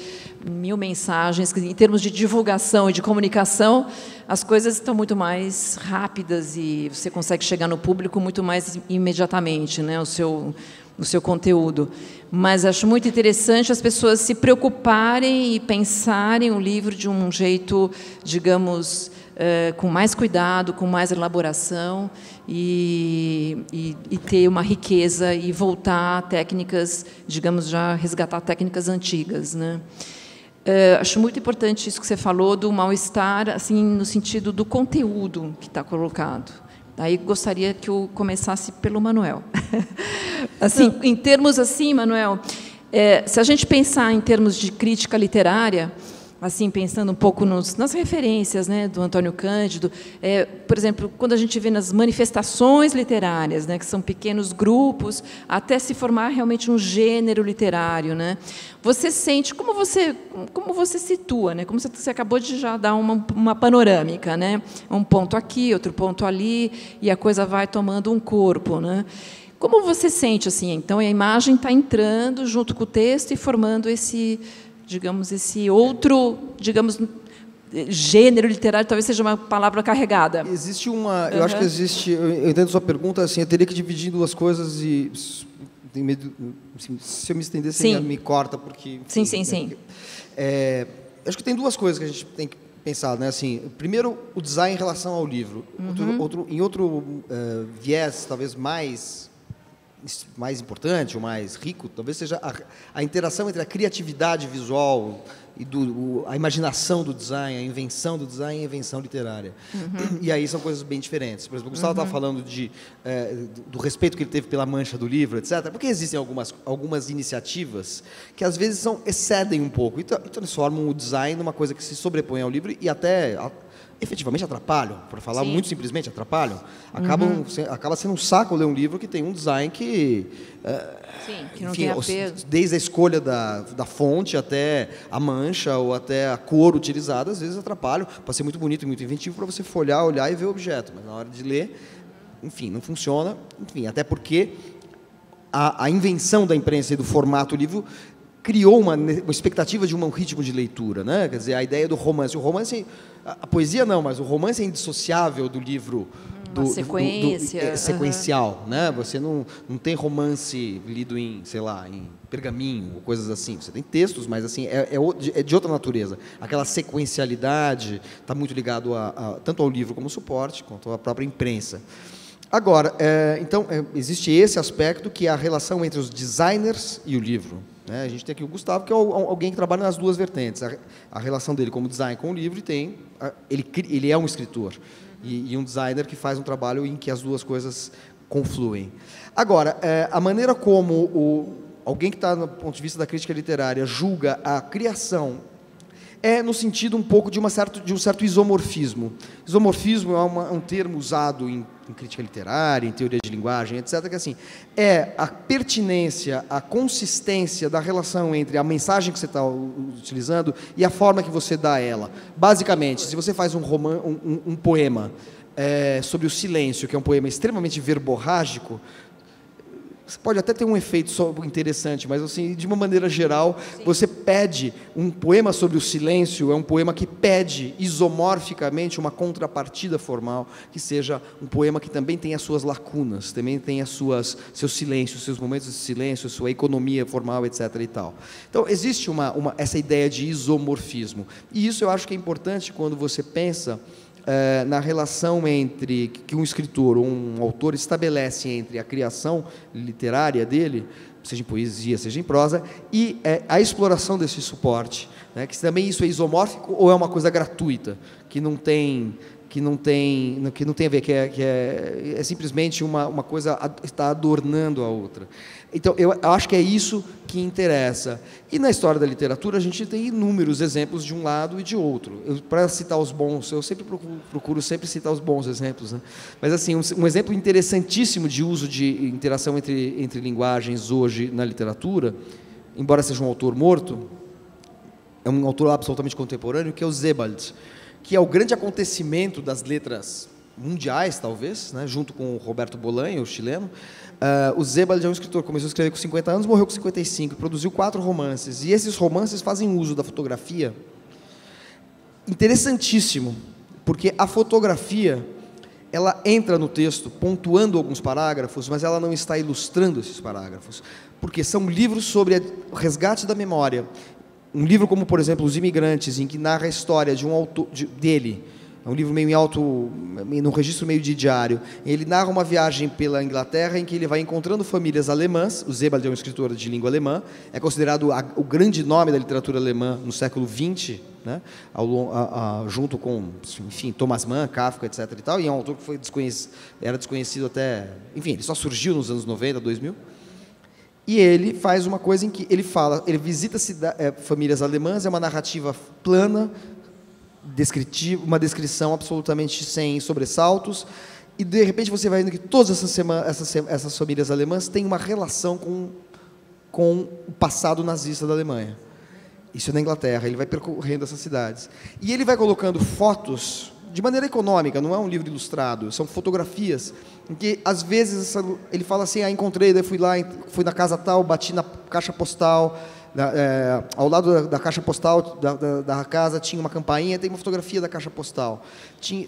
1000 mensagens, em termos de divulgação e de comunicação, as coisas estão muito mais rápidas e você consegue chegar no público muito mais imediatamente, né, o seu conteúdo. Mas acho muito interessante as pessoas se preocuparem e pensarem o livro de um jeito, digamos, com mais cuidado, com mais elaboração e ter uma riqueza e voltar a técnicas, digamos, já resgatar técnicas antigas. Né? Acho muito importante isso que você falou do mal-estar, assim, no sentido do conteúdo que está colocado. Aí gostaria que eu começasse pelo Manuel. Assim, em termos assim, Manuel, se a gente pensar em termos de crítica literária, assim, pensando um pouco nas referências, né, do Antônio Cândido, por exemplo, quando a gente vê nas manifestações literárias, né, que são pequenos grupos, até se formar realmente um gênero literário, né, você sente, como você situa, né, como você acabou de já dar uma panorâmica, né, um ponto aqui, outro ponto ali, e a coisa vai tomando um corpo, né. Como você sente, assim, então a imagem está entrando junto com o texto e formando esse outro, digamos, gênero literário, talvez seja uma palavra carregada. Existe uma... Eu acho que existe... Eu entendo a sua pergunta, assim, eu teria que dividir em duas coisas e... Se eu me estender, você me corta, porque... Enfim, sim. Acho que tem duas coisas que a gente tem que pensar, né? Assim, primeiro, o design em relação ao livro. Em outro viés, talvez mais importante, ou mais rico, talvez seja a interação entre a criatividade visual e a imaginação do design, a invenção do design e a invenção literária. E aí são coisas bem diferentes. Por exemplo, o Gustavo estava falando do respeito que ele teve pela mancha do livro, etc. Porque existem algumas iniciativas que, às vezes, excedem um pouco e transformam o design numa coisa que se sobrepõe ao livro e até... efetivamente atrapalham, para falar muito simplesmente, atrapalham. Acaba sendo um saco ler um livro que tem um design que Sim, que não enfim, tem apelo. desde a escolha da fonte até a mancha ou até a cor utilizada, às vezes atrapalham. Pode ser muito bonito e muito inventivo para você folhear, olhar e ver o objeto, mas na hora de ler, enfim, não funciona. Enfim, até porque a invenção da imprensa e do formato livro criou uma expectativa de um ritmo de leitura, né? Quer dizer, a ideia do romance. O romance, a poesia não, mas o romance é indissociável do livro. Sequencial, né? Você não tem romance lido em, sei lá, em pergaminho ou coisas assim. Você tem textos, mas assim é de outra natureza. Aquela sequencialidade está muito ligado tanto ao livro como suporte, quanto à própria imprensa. Agora, então, existe esse aspecto que é a relação entre os designers e o livro. Né? A gente tem aqui o Gustavo, que é alguém que trabalha nas duas vertentes. A relação dele como design com o livro, e ele é um escritor. E um designer que faz um trabalho em que as duas coisas confluem. Agora, a maneira como alguém que está no ponto de vista da crítica literária julga a criação é no sentido um pouco de um certo isomorfismo. Isomorfismo é um termo usado em crítica literária, em teoria de linguagem, etc., que assim, é a pertinência, a consistência da relação entre a mensagem que você está utilizando e a forma que você dá a ela. Basicamente, se você faz um poema sobre o silêncio, que é um poema extremamente verborrágico, você pode até ter um efeito interessante, mas assim, de uma maneira geral, sim, você pede um poema sobre o silêncio, é um poema que pede isomorficamente uma contrapartida formal, que seja um poema que também tem as suas lacunas, também tem seus silêncios, seus momentos de silêncio, sua economia formal, etc. e tal. Então, existe essa ideia de isomorfismo. E isso eu acho que é importante quando você pensa na relação que um escritor ou um autor estabelece entre a criação literária dele, seja em poesia, seja em prosa, e a exploração desse suporte, né? Que também isso é isomórfico ou é uma coisa gratuita, que não tem a ver, que é simplesmente uma coisa está adornando a outra. Então, eu acho que é isso que interessa. E na história da literatura, a gente tem inúmeros exemplos de um lado e de outro. Para citar os bons, eu sempre procuro sempre citar os bons exemplos, né? Mas, assim, um exemplo interessantíssimo de uso de interação entre linguagens hoje na literatura, embora seja um autor morto, é um autor absolutamente contemporâneo, que é o Sebald, que é o grande acontecimento das letras mundiais, talvez, né, junto com o Roberto Bolanho, o chileno. O Sebald é um escritor que começou a escrever com 50 anos, morreu com 55, produziu 4 romances. E esses romances fazem uso da fotografia. Interessantíssimo, porque a fotografia ela entra no texto pontuando alguns parágrafos, mas ela não está ilustrando esses parágrafos, porque são livros sobre o resgate da memória. Um livro como, por exemplo, Os Imigrantes, em que narra a história de um autor dele, é um livro meio num registro meio de diário. Ele narra uma viagem pela Inglaterra em que ele vai encontrando famílias alemãs. O Sebald é um escritor de língua alemã, é considerado o grande nome da literatura alemã no século XX, né? Junto com, enfim, Thomas Mann, Kafka, etc. e tal. E é um autor que era desconhecido até, enfim, ele só surgiu nos anos 90, 2000. E ele faz uma coisa em que ele visita famílias alemãs, é uma narrativa plana, descritiva, uma descrição absolutamente sem sobressaltos, e de repente você vai vendo que todas essas famílias alemãs têm uma relação com o passado nazista da Alemanha. Isso é na Inglaterra, ele vai percorrendo essas cidades. E ele vai colocando fotos de maneira econômica, não é um livro ilustrado, são fotografias, em que, às vezes, ele fala assim, encontrei, daí fui na casa tal, bati na caixa postal, ao lado da caixa postal da casa tinha uma campainha, tem uma fotografia da caixa postal.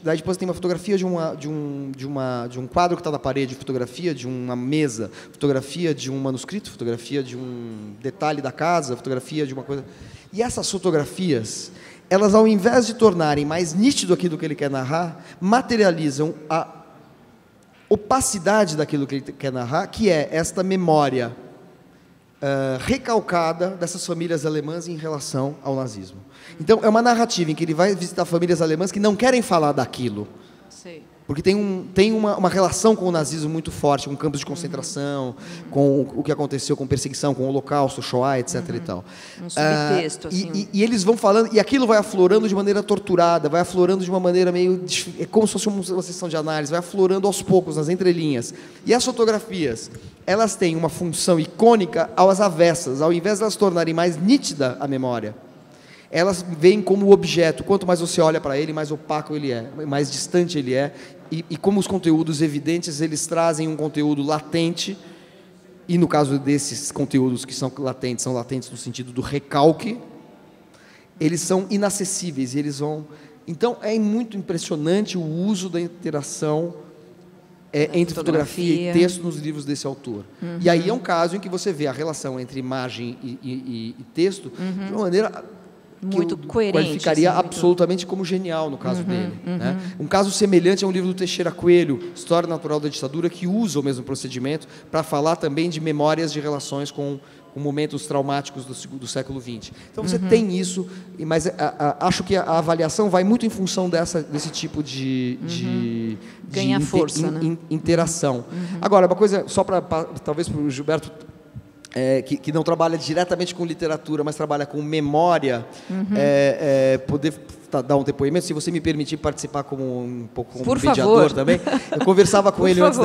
Daí depois tem uma fotografia de um quadro que está na parede, fotografia de uma mesa, fotografia de um manuscrito, fotografia de um detalhe da casa, fotografia de uma coisa. E essas fotografias, elas, ao invés de tornarem mais nítido aquilo que ele quer narrar, materializam a opacidade daquilo que ele quer narrar, que é esta memória recalcada dessas famílias alemãs em relação ao nazismo. Então, é uma narrativa em que ele vai visitar famílias alemãs que não querem falar daquilo. Sim. Porque tem uma relação com o nazismo muito forte, com campos de concentração, com o que aconteceu com perseguição, com o Holocausto, Shoah, etc. E tal. Um subtexto, assim. E eles vão falando, e aquilo vai aflorando de maneira torturada, vai aflorando de uma maneira meio... É como se fosse uma sessão de análise, vai aflorando aos poucos, nas entrelinhas. E as fotografias, elas têm uma função icônica às avessas. Ao invés de elas tornarem mais nítida a memória, elas veem como objeto. Quanto mais você olha para ele, mais opaco ele é, mais distante ele é. E como os conteúdos evidentes, eles trazem um conteúdo latente, e no caso desses conteúdos que são latentes no sentido do recalque, eles são inacessíveis, e eles vão... Então, é muito impressionante o uso da interação entre fotografia e texto nos livros desse autor. E aí é um caso em que você vê a relação entre imagem e texto de uma maneira... muito coerente. Qualificaria assim, absolutamente como genial no caso dele. Né? Um caso semelhante é um livro do Teixeira Coelho, História Natural da Ditadura, que usa o mesmo procedimento para falar também de memórias de relações com momentos traumáticos do século XX. Então, você tem isso, mas acho que a avaliação vai muito em função desse tipo de ganha força, né? interação. Agora, uma coisa, só para talvez para o Gilberto, que não trabalha diretamente com literatura, mas trabalha com memória, poder dar um depoimento, se você me permitir participar como um pouco como mediador também. Eu conversava com ele antes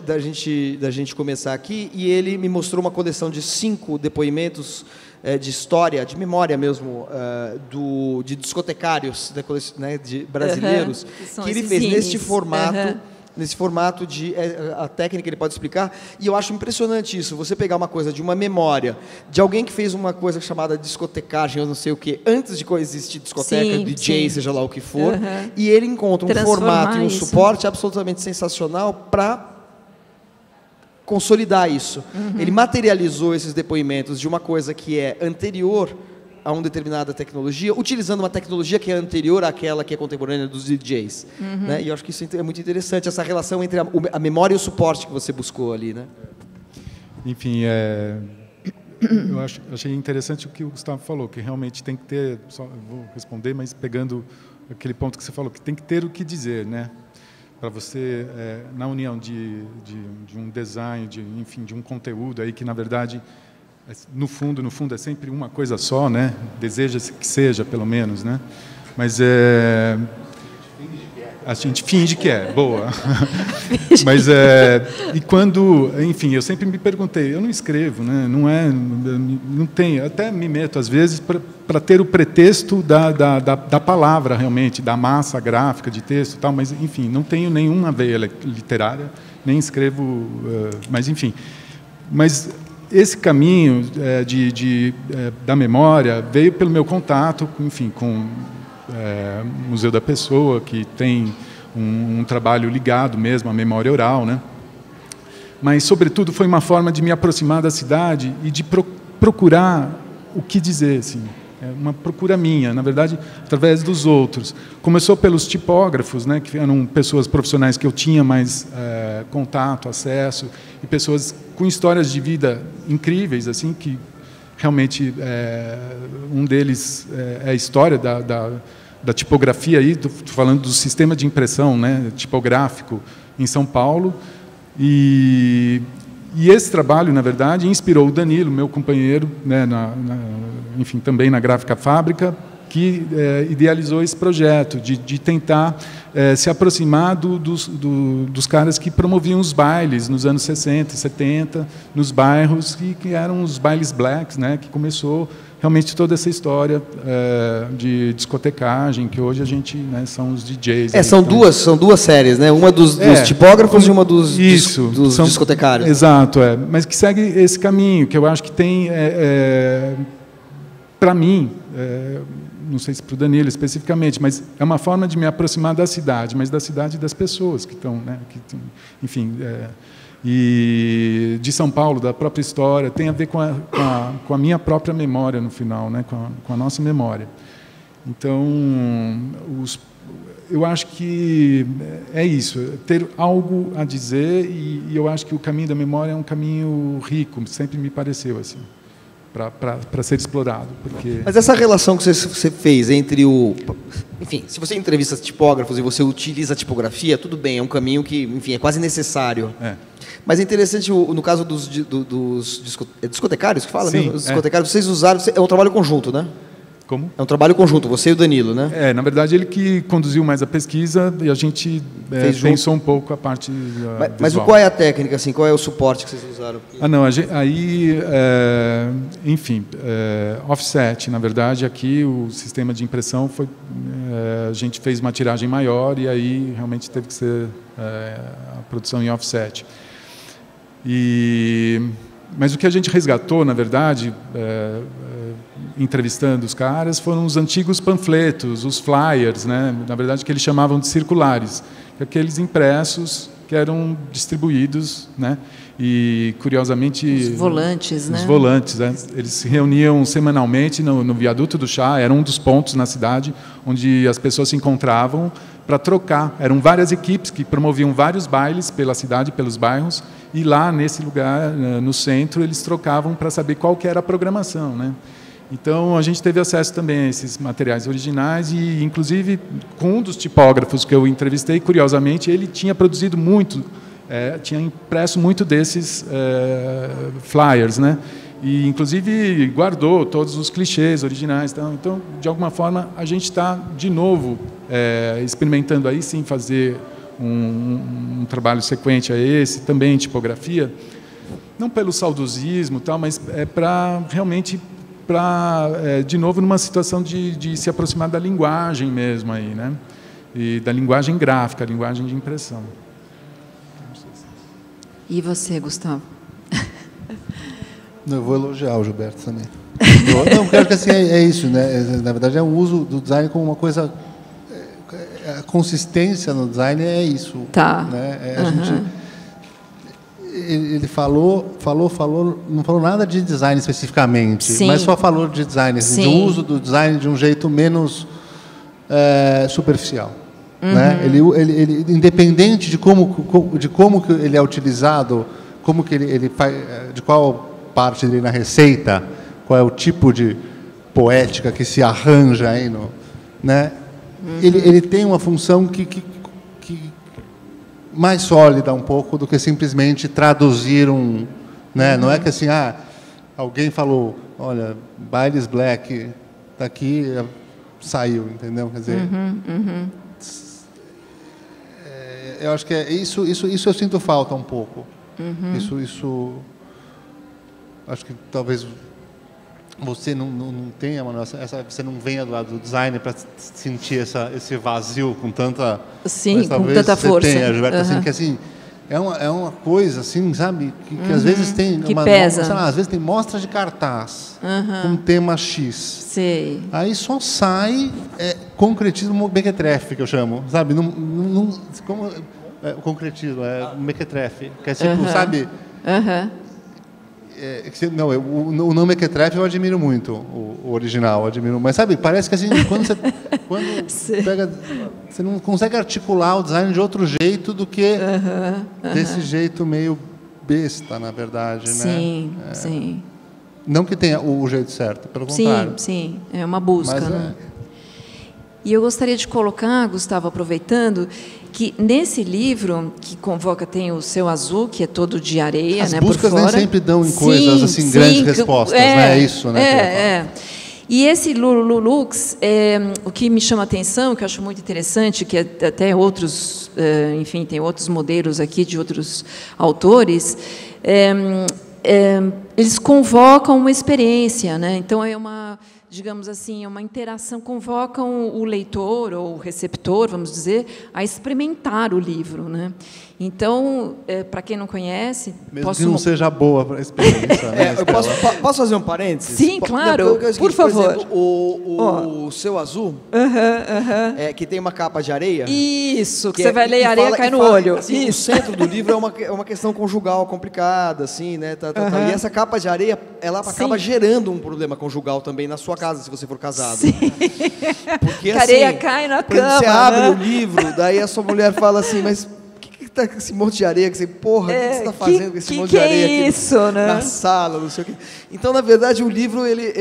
da gente começar aqui, e ele me mostrou uma coleção de 5 depoimentos de história, de memória mesmo, de discotecários, né, de brasileiros, que ele fez neste formato. Nesse formato a técnica ele pode explicar, e eu acho impressionante isso, você pegar uma coisa de uma memória, de alguém que fez uma coisa chamada discotecagem, eu não sei o que, antes de existir discoteca, DJ, seja lá o que for, e ele encontra um formato e um suporte absolutamente sensacional para consolidar isso. Ele materializou esses depoimentos de uma coisa que é anterior a uma determinada tecnologia, utilizando uma tecnologia que é anterior àquela que é contemporânea dos DJs. Né? E eu acho que isso é muito interessante, essa relação entre a memória e o suporte que você buscou ali. Né? Enfim, eu achei interessante o que o Gustavo falou, que realmente tem que ter, eu vou responder, mas pegando aquele ponto que você falou, que tem que ter o que dizer, né? Para você, na união de um design, enfim, de um conteúdo aí que, na verdade, no fundo é sempre uma coisa só, né? Deseja-se que seja, pelo menos, né? Mas a gente finge que é, boa. Mas e quando, enfim, eu sempre me perguntei, eu não escrevo, né? Não tenho, até me meto às vezes para ter o pretexto da palavra realmente, da massa gráfica de texto, e tal, mas enfim, não tenho nenhuma veia literária, nem escrevo, mas enfim, mas esse caminho da memória veio pelo meu contato, enfim, com o Museu da Pessoa, que tem um trabalho ligado mesmo à memória oral, né? Mas, sobretudo, foi uma forma de me aproximar da cidade e de procurar o que dizer, assim. Uma procura minha, na verdade, através dos outros. Começou pelos tipógrafos, né, que eram pessoas profissionais que eu tinha mais contato, acesso, e pessoas com histórias de vida incríveis, assim, que realmente um deles é a história da tipografia aí, tô falando do sistema de impressão, né, tipográfico em São Paulo, e esse trabalho, na verdade, inspirou o Danilo, meu companheiro, né, enfim, também na Gráfica Fábrica, que idealizou esse projeto de tentar se aproximar dos caras que promoviam os bailes nos anos 60, 70, nos bairros, que eram os bailes blacks, né, que começou realmente toda essa história de discotecagem, que hoje a gente, né, são os DJs. São duas séries, né? Uma dos tipógrafos e uma dos discotecários. Exato, mas que segue esse caminho, que eu acho que tem, para mim, não sei se para o Danilo especificamente, mas é uma forma de me aproximar da cidade, mas da cidade e das pessoas que estão, né, enfim, e de São Paulo, da própria história, tem a ver com a minha própria memória no final, né, com a nossa memória. Então, eu acho que é isso, ter algo a dizer, e eu acho que o caminho da memória é um caminho rico, sempre me pareceu assim. para ser explorado. Porque... Mas essa relação que você fez entre o... Enfim, se você entrevista tipógrafos e você utiliza a tipografia, tudo bem, é um caminho que, enfim, é quase necessário. Mas é interessante, no caso dos discotecários, que fala mesmo? Os discotecários, vocês usaram... É um trabalho conjunto, né? Como? É um trabalho conjunto, você e o Danilo, né? Na verdade, ele que conduziu mais a pesquisa e a gente pensou um pouco a parte mas qual é a técnica, assim, qual é o suporte que vocês usaram? Não, enfim, offset, na verdade, aqui o sistema de impressão foi... a gente fez uma tiragem maior e aí realmente teve que ser a produção em offset. Mas o que a gente resgatou, na verdade, entrevistando os caras, foram os antigos panfletos, os flyers, né? Na verdade, que eles chamavam de circulares, aqueles impressos que eram distribuídos, né? E, curiosamente... Os volantes, né? Os volantes, né? Eles se reuniam semanalmente no Viaduto do Chá, era um dos pontos na cidade onde as pessoas se encontravam para trocar. Eram várias equipes que promoviam vários bailes pela cidade, pelos bairros, e lá, nesse lugar, no centro, eles trocavam para saber qual que era a programação, né? Então, a gente teve acesso também a esses materiais originais e, inclusive, com um dos tipógrafos que eu entrevistei, curiosamente, ele tinha produzido muito, tinha impresso muito desses flyers, né? E, inclusive, guardou todos os clichês originais. Então, de alguma forma, a gente está, de novo, experimentando aí, sim, fazer um trabalho sequente a esse, também em tipografia, não pelo saudosismo, tal, mas para realmente... de novo, numa situação de se aproximar da linguagem mesmo, aí, né? E da linguagem gráfica, a linguagem de impressão. E você, Gustavo? Eu vou elogiar o Gilberto também. Não, porque eu acho que assim, é isso, né? Na verdade, é um uso do design como uma coisa... A consistência no design é isso. Tá. Né? A gente... Ele falou, não falou nada de design especificamente, Sim. mas só falou de design, assim, de uso do design de um jeito menos superficial. Né? Ele, independente de como que ele é utilizado, como que ele faz, de qual parte dele na receita, qual é o tipo de poética que se arranja aí né? Ele tem uma função que mais sólida um pouco do que simplesmente traduzir né? Não é que assim, alguém falou, olha, Bailes Black está aqui, saiu, entendeu? Quer dizer, eu acho que isso eu sinto falta um pouco. Isso acho que talvez você não tenha, Manuel, você não venha do lado do design para sentir esse vazio com tanta... Sim, com tanta força. Tenha, Gilberto, assim, que assim, é uma coisa, assim, sabe, que às vezes tem... Que pesa. Sei lá, às vezes tem mostra de cartaz com tema X. Sei. Aí só sai concretismo mequetrefe, que eu chamo, sabe? Como, o concretismo, mequetrefe, que é tipo, sabe... Não, o nome Mequetrefe eu admiro muito, o original, admiro, mas sabe, parece que assim, quando pega, você não consegue articular o design de outro jeito do que desse jeito meio besta, na verdade, sim, né? Sim. Não que tenha o jeito certo, pelo contrário. Sim, é uma busca, mas, né? E eu gostaria de colocar, Gustavo, aproveitando, que nesse livro, que convoca, tem o Céu Azul, que é todo de areia, as né, por fora. buscas nem sempre dão em coisas assim, grandes respostas, né? É isso, né? E esse Lulux, o que me chama a atenção, que eu acho muito interessante, que até outros, enfim, tem outros modelos aqui de outros autores, eles convocam uma experiência, né? Então é uma, digamos assim, é uma interação, convocam o leitor ou o receptor, vamos dizer, a experimentar o livro, né? Então, para quem não conhece, mesmo que não seja boa para a experiência, né? Eu posso fazer um parênteses? Sim, claro. Por favor. Exemplo, o Céu Azul, que tem uma capa de areia. Isso, que você vai ler, a areia cai no olho. Assim, o centro do livro é uma questão conjugal complicada, assim, né? E essa capa de areia, ela acaba gerando um problema conjugal também na sua casa, se você for casado. Sim. Porque a areia cai na cama. Você abre o livro, daí a sua mulher fala assim, mas tá com esse monte de areia? Que você, porra, o que você está fazendo com esse monte que de areia aqui isso, né? na sala, não sei o quê. Então, na verdade, o livro, ele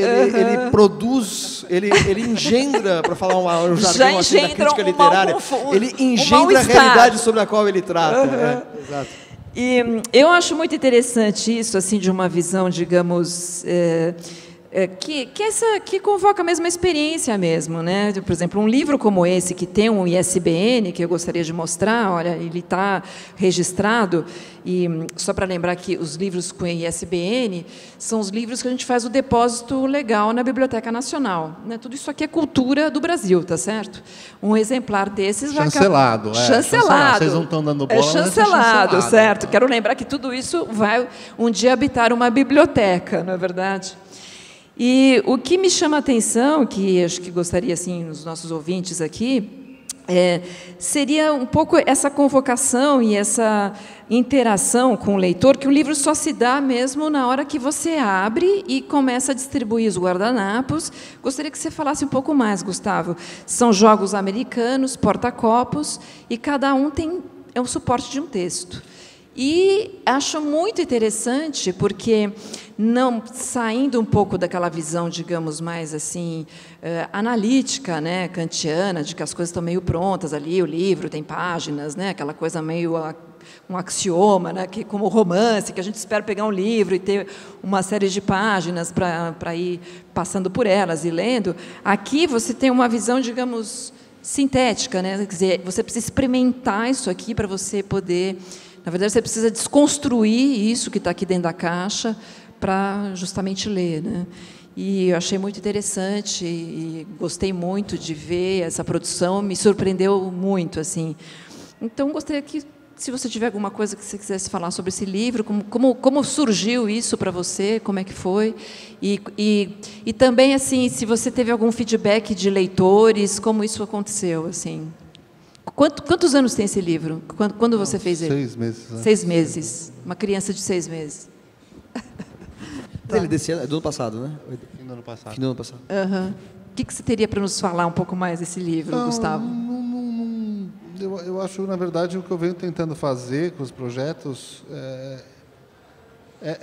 produz, ele engendra, para falar um jargão assim, da crítica literária, ele engendra a realidade sobre a qual ele trata. Exato. E eu acho muito interessante isso, assim, de uma visão, digamos, que convoca a mesma experiência mesmo, né? Por exemplo, um livro como esse, que tem um ISBN, que eu gostaria de mostrar, olha, ele está registrado, e só para lembrar que os livros com ISBN são os livros que a gente faz o depósito legal na Biblioteca Nacional, né? Tudo isso aqui é cultura do Brasil, tá certo? Um exemplar desses vai chancelado. Chancelado. Vocês não estão dando bola, chancelado, certo? Quero lembrar que tudo isso vai um dia habitar uma biblioteca, não é verdade? E o que me chama a atenção, que acho que gostaria, assim, os nossos ouvintes aqui, seria um pouco essa convocação e essa interação com o leitor, que o livro só se dá mesmo na hora que você abre e começa a distribuir os guardanapos. Gostaria que você falasse um pouco mais, Gustavo. São jogos americanos, porta-copos, e cada um é um suporte de um texto. E acho muito interessante, porque não saindo um pouco daquela visão, digamos, mais assim analítica, né, kantiana, de que as coisas estão meio prontas ali, o livro tem páginas, né, aquela coisa meio um axioma, né, que como romance, que a gente espera pegar um livro e ter uma série de páginas para ir passando por elas e lendo. Aqui você tem uma visão, digamos, sintética, né, quer dizer, você precisa experimentar isso aqui para você poder. Na verdade, você precisa desconstruir isso que está aqui dentro da caixa para justamente ler, né? E eu achei muito interessante e gostei muito de ver essa produção, me surpreendeu muito, assim. Então, gostaria que, se você tiver alguma coisa que você quisesse falar sobre esse livro, como surgiu isso para você, como é que foi, e também, assim, se você teve algum feedback de leitores, como isso aconteceu, assim. Quantos anos tem esse livro? Quando você fez ele? 6 meses. Né? 6 meses. Uma criança de 6 meses. Ele desse ano, é do ano passado, né? Fim do ano passado. Fim do ano passado. Uhum. O que você teria para nos falar um pouco mais desse livro, Gustavo? Eu acho, na verdade, o que eu venho tentando fazer com os projetos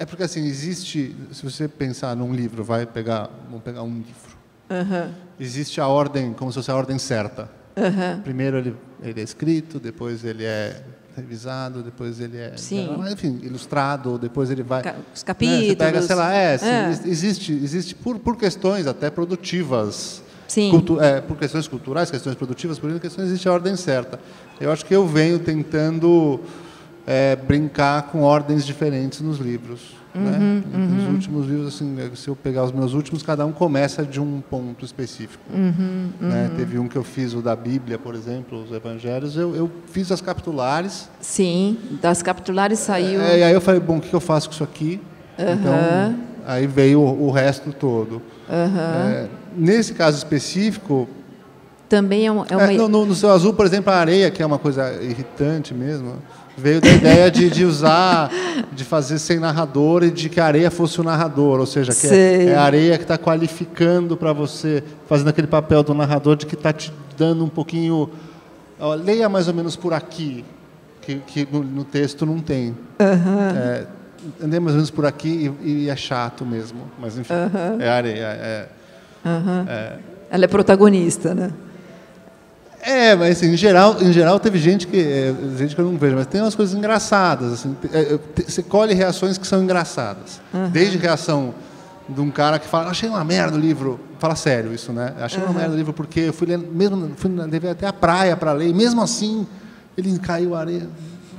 porque, assim, existe... Se você pensar num livro, vamos pegar um livro. Uhum. Existe a ordem, como se fosse a ordem certa. Uhum. Primeiro ele é escrito, depois ele é revisado, depois ele é, enfim, ilustrado, depois ele vai... Os capítulos... Você pega, sei lá, existe por questões até produtivas, sim. Por questões culturais, questões produtivas, por questões existe a ordem certa. Eu acho que eu venho tentando brincar com ordens diferentes nos livros. Né? Nos últimos livros, assim, se eu pegar os meus últimos, cada um começa de um ponto específico. Né? Teve um que eu fiz, o da Bíblia, por exemplo, os Evangelhos, eu fiz as capitulares. Sim, das capitulares saiu... E aí eu falei, bom, o que eu faço com isso aqui? Então, aí veio o resto todo. Nesse caso específico... Também é uma... No Céu Azul, por exemplo, a areia, que é uma coisa irritante mesmo... Veio da ideia de fazer sem narrador e de que a areia fosse o narrador, ou seja, que é a areia que está qualificando para você, fazendo aquele papel do narrador de que está te dando um pouquinho... leia mais ou menos por aqui, que no texto não tem. Andei mais ou menos por aqui e é chato mesmo, mas enfim, é a areia. Ela é protagonista, né? Mas assim, em geral teve gente que eu não vejo, mas tem umas coisas engraçadas. Assim, você colhe reações que são engraçadas. Desde reação de um cara que fala, achei uma merda o livro. Fala sério isso, né? Achei uma merda o livro porque eu fui lendo, levei até a praia para ler, e mesmo assim ele caiu a areia.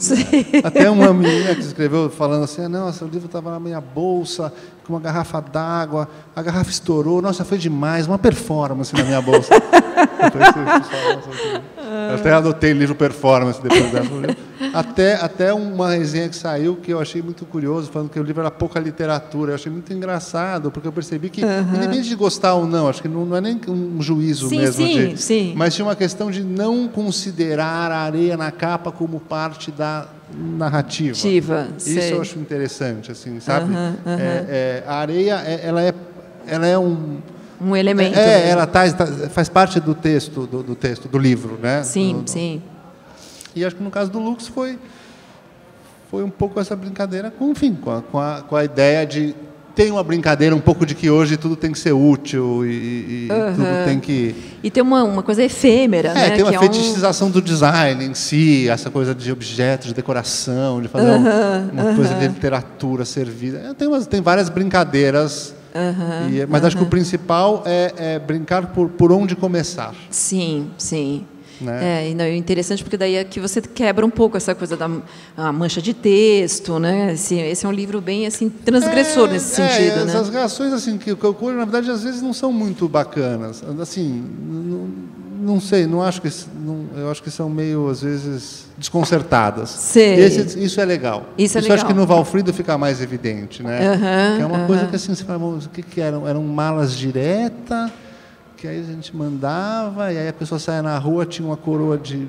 Sim. Até uma menina que escreveu falando assim, nossa, o livro estava na minha bolsa, com uma garrafa d'água, a garrafa estourou, nossa, foi demais, uma performance na minha bolsa. Eu até adotei livro performance depois dessa. Até uma resenha que saiu que eu achei muito curioso, falando que o livro era pouca literatura. Eu achei muito engraçado, porque eu percebi que, independente de gostar ou não, acho que não é nem um juízo sim. mas tinha uma questão de não considerar a areia na capa como parte da narrativa. Isso eu acho interessante, assim, sabe? A areia, ela é um elemento. Ela faz parte do texto, do livro, né? Sim, sim. E acho que no caso do Lux foi foi um pouco essa brincadeira com a ideia de... Tem uma brincadeira um pouco de que hoje tudo tem que ser útil e tudo tem que... E tem uma coisa efêmera, né? Tem uma que fetichização do design em si, essa coisa de objetos, de decoração, de fazer uma coisa de literatura servida. Tem várias brincadeiras, mas acho que o principal é brincar por onde começar. Sim, sim. Né? E não, é interessante porque daí aqui você quebra um pouco essa coisa da mancha de texto, né? Esse é um livro bem assim transgressor nesse sentido, né? Essas reações assim que eu ocorro, na verdade, às vezes não são muito bacanas. Assim, não sei, eu acho que são meio às vezes desconcertadas. Sei. Isso é legal. Isso acho que no Valfrido fica mais evidente, né? Que é uma coisa que assim você fala, o que eram? Eram malas direta, que aí a gente mandava, e aí a pessoa saia na rua, tinha uma coroa de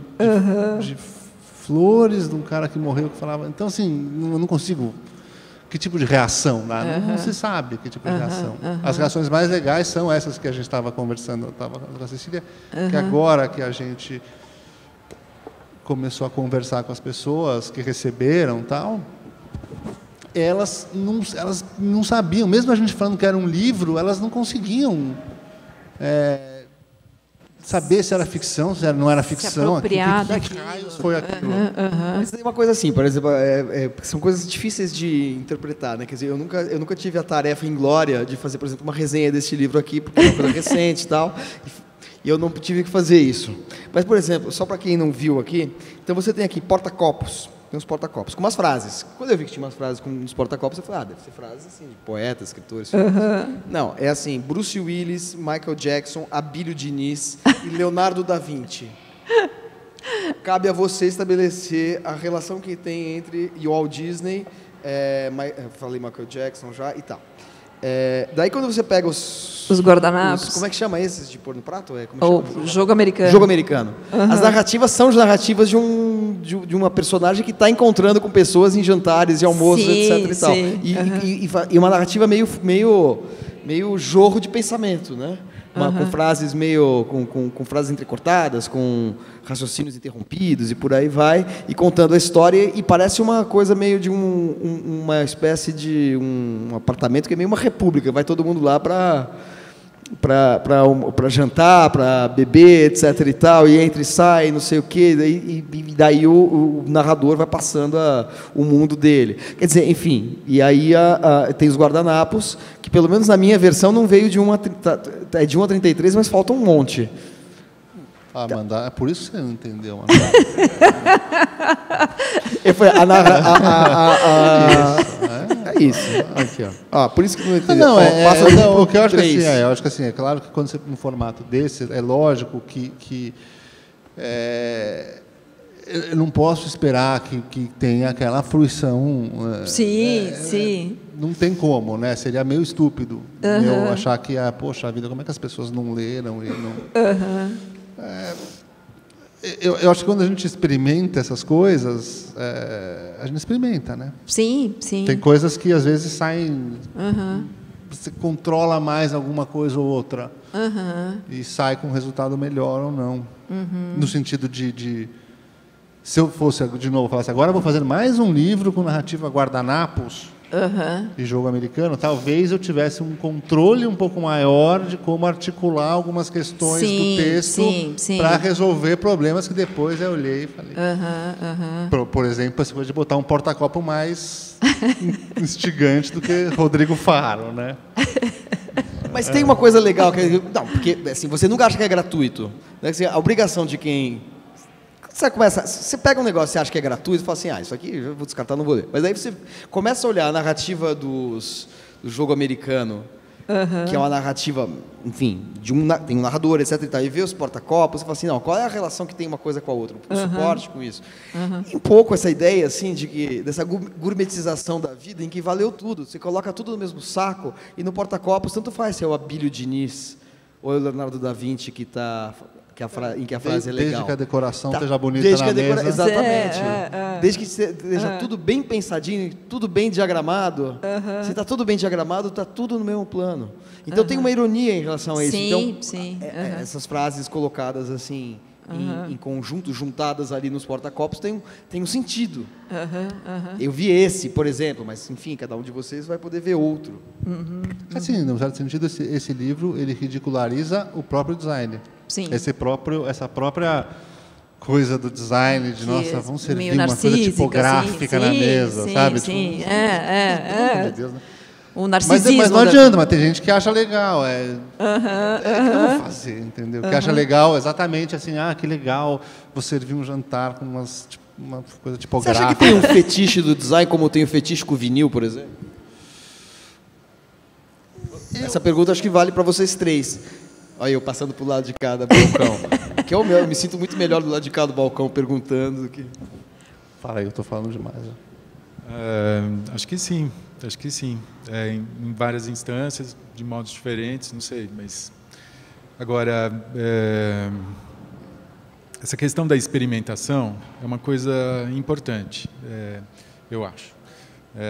flores de um cara que morreu, que falava... Então, assim, eu não consigo... Que tipo de reação? Né? Não se sabe que tipo de reação. As reações mais legais são essas que a gente estava conversando, eu estava com a Cecília, que agora que a gente começou a conversar com as pessoas que receberam tal... Elas não sabiam, mesmo a gente falando que era um livro, elas não conseguiam... saber se era ficção, se não era ficção, que raios foi aquilo. Mas tem uma coisa assim, por exemplo, são coisas difíceis de interpretar, né? Quer dizer, eu nunca tive a tarefa inglória de fazer, por exemplo, uma resenha desse livro aqui, porque é uma coisa recente e tal, e eu não tive que fazer isso. Mas, por exemplo, só para quem não viu aqui, então você tem aqui porta-copos. Tem uns porta-copos com umas frases. Quando eu vi que tinha umas frases com uns porta-copos, eu falei, deve ser frases assim, de poetas, escritores. Não, é assim, Bruce Willis, Michael Jackson, Abílio Diniz e Leonardo da Vinci. Cabe a você estabelecer a relação que tem entre Walt Disney, falei Michael Jackson já e tal. Daí quando você pega os guardanapos, como é que chama esses de pôr no prato? Jogo americano. Jogo americano. As narrativas são narrativas de uma personagem que está encontrando com pessoas em jantares e almoços, etc. E tal. E uma narrativa meio jorro de pensamento, né? Com frases com frases entrecortadas, com raciocínios interrompidos e por aí vai, e contando a história, e parece uma coisa meio de uma espécie de um apartamento que é meio uma república, vai todo mundo lá para jantar, para beber, etc. e tal, e entra e sai, não sei o quê, e daí o narrador vai passando o mundo dele. Quer dizer, enfim, e aí tem os guardanapos, que pelo menos na minha versão não veio de 1 a 33, mas falta um monte. Amanda, é por isso que você não entendeu. É isso. Aqui, ó. Por isso que não entendeu. O que eu acho que assim, é claro que quando você num formato desse, é lógico que eu não posso esperar que tenha aquela fruição. Sim. Não tem como, né? Seria meio estúpido eu achar que, poxa vida, como é que as pessoas não leram e não... Eu acho que quando a gente experimenta essas coisas, a gente experimenta, né? Sim. Tem coisas que às vezes saem, você controla mais alguma coisa ou outra e sai com um resultado melhor ou não. No sentido de se eu fosse de novo falasse agora eu vou fazer mais um livro com narrativa guardanapos de jogo americano, talvez eu tivesse um controle um pouco maior de como articular algumas questões do texto para resolver problemas que depois eu olhei e falei. Por exemplo, essa coisa de botar um porta-copo mais instigante do que Rodrigo Faro, né? Mas tem uma coisa legal, porque assim, você nunca acha que é gratuito. Né? Assim, a obrigação de quem... Você pega um negócio e você acha que é gratuito e fala assim, isso aqui eu vou descartar, não vou ler. Mas aí você começa a olhar a narrativa do jogo americano, que é uma narrativa, enfim, tem um narrador, etc. E vê os porta-copos, você fala assim, qual é a relação que tem uma coisa com a outra? O suporte com isso. E um pouco essa ideia, assim, dessa gourmetização da vida, em que valeu tudo. Você coloca tudo no mesmo saco e no porta-copos, tanto faz se é o Abílio Diniz ou o Leonardo da Vinci em que a frase é legal. Desde que a decoração esteja bonita na mesa. Exatamente. Desde que esteja tudo bem pensadinho, tudo bem diagramado. Se está tudo bem diagramado, está tudo no mesmo plano. Então tem uma ironia em relação a isso. Essas frases colocadas assim, em conjunto, juntadas ali nos porta-copos, tem um sentido. Eu vi esse, por exemplo, mas, enfim, cada um de vocês vai poder ver outro. Assim, no certo sentido, esse livro, ele ridiculariza o próprio design. Sim. Essa própria coisa do design, de, nossa, vamos servir uma coisa narcísica, tipográfica na mesa, sabe? Sim, Pelo amor de Deus, né? O narcisismo. Mas não adianta, mas tem gente que acha legal. O que eu vou fazer, entendeu? Que acha legal, exatamente assim, que legal, vou servir um jantar com uma coisa Você tipográfica. acha que tem um fetiche do design como tem o fetiche com o vinil, por exemplo? Essa pergunta acho que vale para vocês três. Olha eu passando para o lado de cá do balcão. Que é o meu, eu me sinto muito melhor do lado de cá do balcão perguntando do que... Fala aí, eu estou falando demais. Acho que sim. Acho que sim. Em várias instâncias, de modos diferentes, não sei, mas... Agora, essa questão da experimentação é uma coisa importante, eu acho.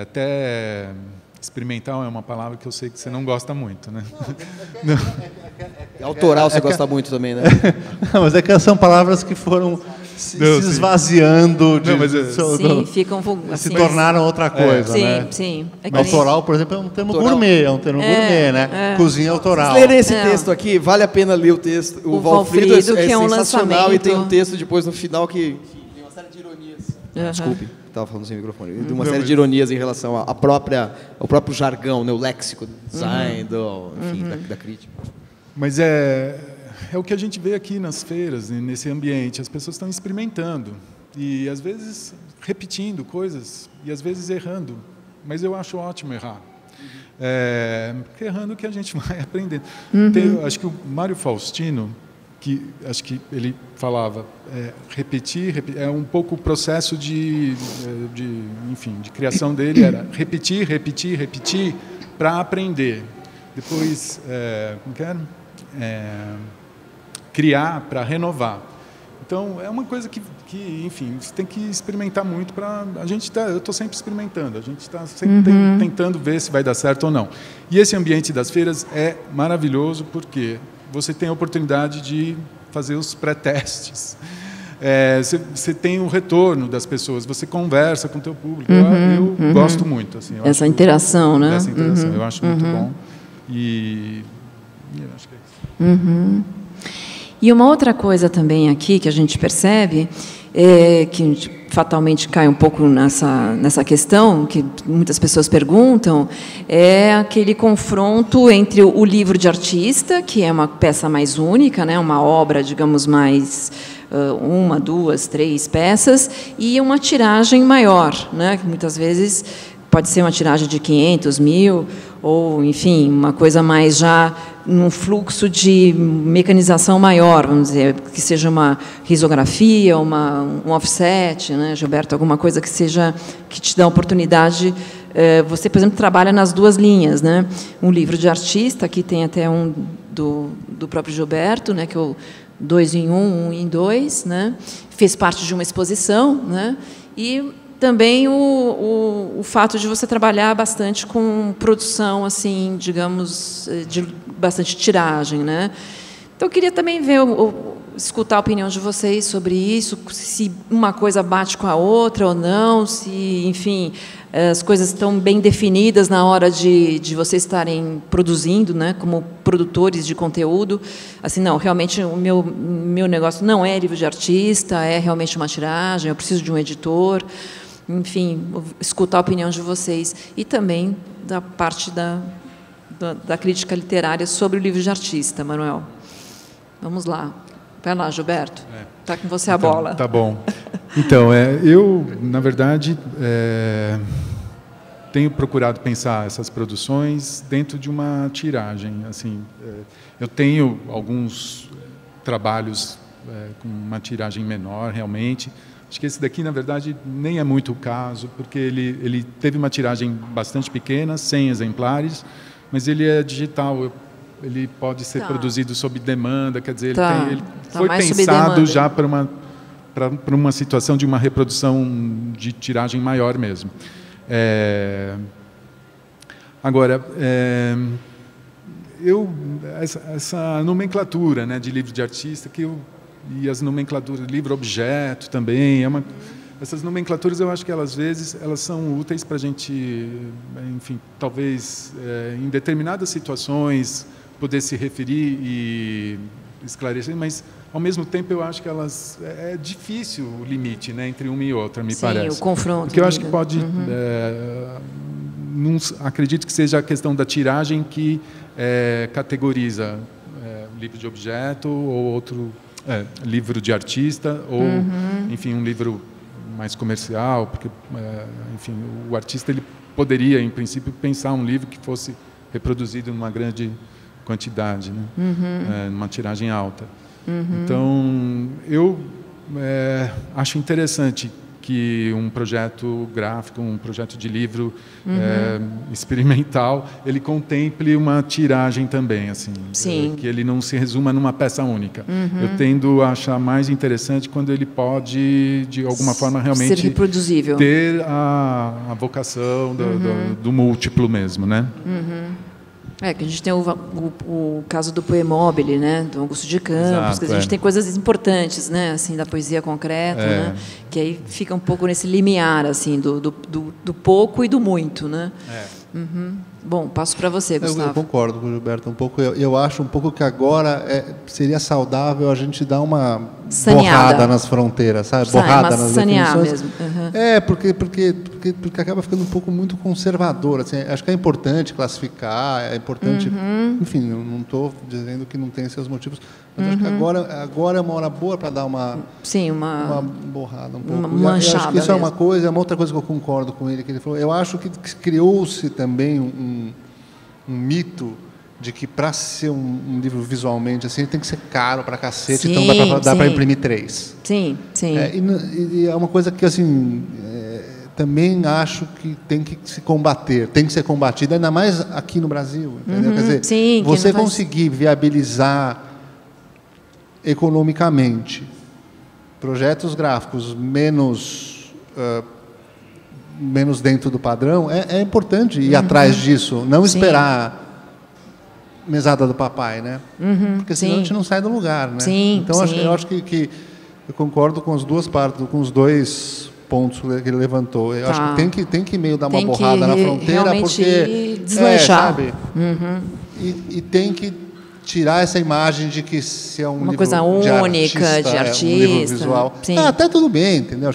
Até experimental é uma palavra que eu sei que você não gosta muito, né? Autoral você gosta muito também, né? Não, mas é que são palavras que foram se esvaziando, ficam se tornaram outra coisa, né? Sim. Autoral, por exemplo, é um termo gourmet, gourmet, né? Cozinha autoral. Vocês lerem esse texto aqui, vale a pena ler o texto. O Valfrido é que é um sensacional lançamento. E tem um texto depois no final que tem uma série de ironias. Desculpe, estava falando sem microfone. Tem uma série de ironias em relação ao próprio jargão, né? O léxico do design, enfim, da crítica. Mas é o que a gente vê aqui nas feiras, nesse ambiente. As pessoas estão experimentando e, às vezes, repetindo coisas e, às vezes, errando. Mas eu acho ótimo errar. Porque errando que a gente vai aprendendo. Acho que o Mário Faustino, acho que ele falava, repetir, é um pouco o processo de criação dele, era repetir para aprender. Depois, como que era? Criar para renovar. Então, é uma coisa que, enfim, você tem que experimentar muito para... eu estou sempre experimentando, a gente está sempre tentando ver se vai dar certo ou não. E esse ambiente das feiras é maravilhoso porque você tem a oportunidade de fazer os pré-testes. Você tem o retorno das pessoas, você conversa com o teu público. Eu gosto muito. Assim, essa interação, né? Essa interação, eu acho muito bom. E eu acho que é isso. E uma outra coisa também aqui que a gente percebe, que a gente fatalmente cai um pouco nessa questão, que muitas pessoas perguntam, é aquele confronto entre o livro de artista, que é uma peça mais única, né, uma obra, digamos, mais... 1, 2, 3 peças, e uma tiragem maior, né, que muitas vezes pode ser uma tiragem de 500, 1000, ou, enfim, uma coisa mais já num fluxo de mecanização maior, vamos dizer, que seja uma risografia, um offset, né, Gilberto, alguma coisa que te dá a oportunidade. Você, por exemplo, trabalha nas duas linhas, né? Um livro de artista, aqui tem até um do próprio Gilberto, né, que é o 2 em 1, 1 em 2, né? Fez parte de uma exposição, né? E também o fato de você trabalhar bastante com produção, assim, digamos, de bastante tiragem, né? Então, eu queria também escutar a opinião de vocês sobre isso, se uma coisa bate com a outra ou não, se, enfim, as coisas estão bem definidas na hora de vocês estarem produzindo, né, como produtores de conteúdo. Assim, não, realmente o meu negócio não é livro de artista, é realmente uma tiragem, eu preciso de um editor. Enfim, escutar a opinião de vocês. E também da parte da crítica literária sobre o livro de artista, Manuel. Vamos lá. Vai lá, Gilberto. Está com você a bola. Tá bom. Então, eu, na verdade, tenho procurado pensar essas produções dentro de uma tiragem. Assim, eu tenho alguns trabalhos com uma tiragem menor, realmente. Acho que esse daqui, na verdade, nem é muito o caso, porque ele teve uma tiragem bastante pequena, 100 exemplares, mas ele é digital, ele pode ser produzido sob demanda, quer dizer, ele foi pensado já para uma situação de uma reprodução de tiragem maior mesmo. Agora, essa nomenclatura, né, de livro de artista, que eu e as nomenclaturas, livro-objeto também, essas nomenclaturas eu acho que às vezes elas são úteis para a gente, enfim, talvez em determinadas situações poder se referir e esclarecer, mas ao mesmo tempo eu acho que elas é difícil o limite, né, entre uma e outra, me parece. Sim, o confronto. Porque eu acho que pode, não acredito que seja a questão da tiragem que categoriza livro de objeto ou outro livro de artista ou, enfim, um livro mais comercial, porque, enfim, o artista ele poderia, em princípio, pensar um livro que fosse reproduzido numa grande quantidade, né? Numa tiragem alta. Então, eu acho interessante que um projeto gráfico, um projeto de livro experimental, ele contemple uma tiragem também, assim, que ele não se resuma numa peça única. Eu tendo a achar mais interessante quando ele pode, de alguma forma, realmente ser reproduzível, ter a vocação do múltiplo mesmo, né? Que a gente tem o caso do Poemobile, né, do Augusto de Campos, que a gente tem coisas importantes, né, assim, da poesia concreta, né, que aí fica um pouco nesse limiar, assim, do pouco e do muito, né. Bom, passo para você, Gustavo. Eu concordo com o Gilberto um pouco. Eu acho um pouco que agora seria saudável a gente dar uma borrada nas fronteiras, sabe? Borrada nas definições. Mesmo. Porque acaba ficando um pouco muito conservador. Assim, acho que é importante classificar, é importante... Enfim, não estou dizendo que não tem seus motivos, mas acho que agora é uma hora boa para dar uma borrada um pouco. Uma manchada. Acho que isso é uma coisa, uma outra coisa que eu concordo com ele, que ele falou. Eu acho que criou-se também um mito de que para ser um livro visualmente assim, ele tem que ser caro para cacete, então dá para imprimir 3. Sim. E é uma coisa que assim também acho que tem que se combater, tem que ser combatida, ainda mais aqui no Brasil, entendeu? Quer dizer, você conseguir viabilizar economicamente projetos gráficos menos dentro do padrão, é importante ir atrás disso, não esperar mesada do papai, né? Porque senão a gente não sai do lugar, né? Então eu acho que eu concordo com as duas partes, com os dois pontos que ele levantou. Eu acho que tem que meio dar uma borrada na fronteira, porque deslanchar, sabe? E tem que tirar essa imagem de que se é uma coisa única de artista, um livro visual. Até tudo bem, entendeu?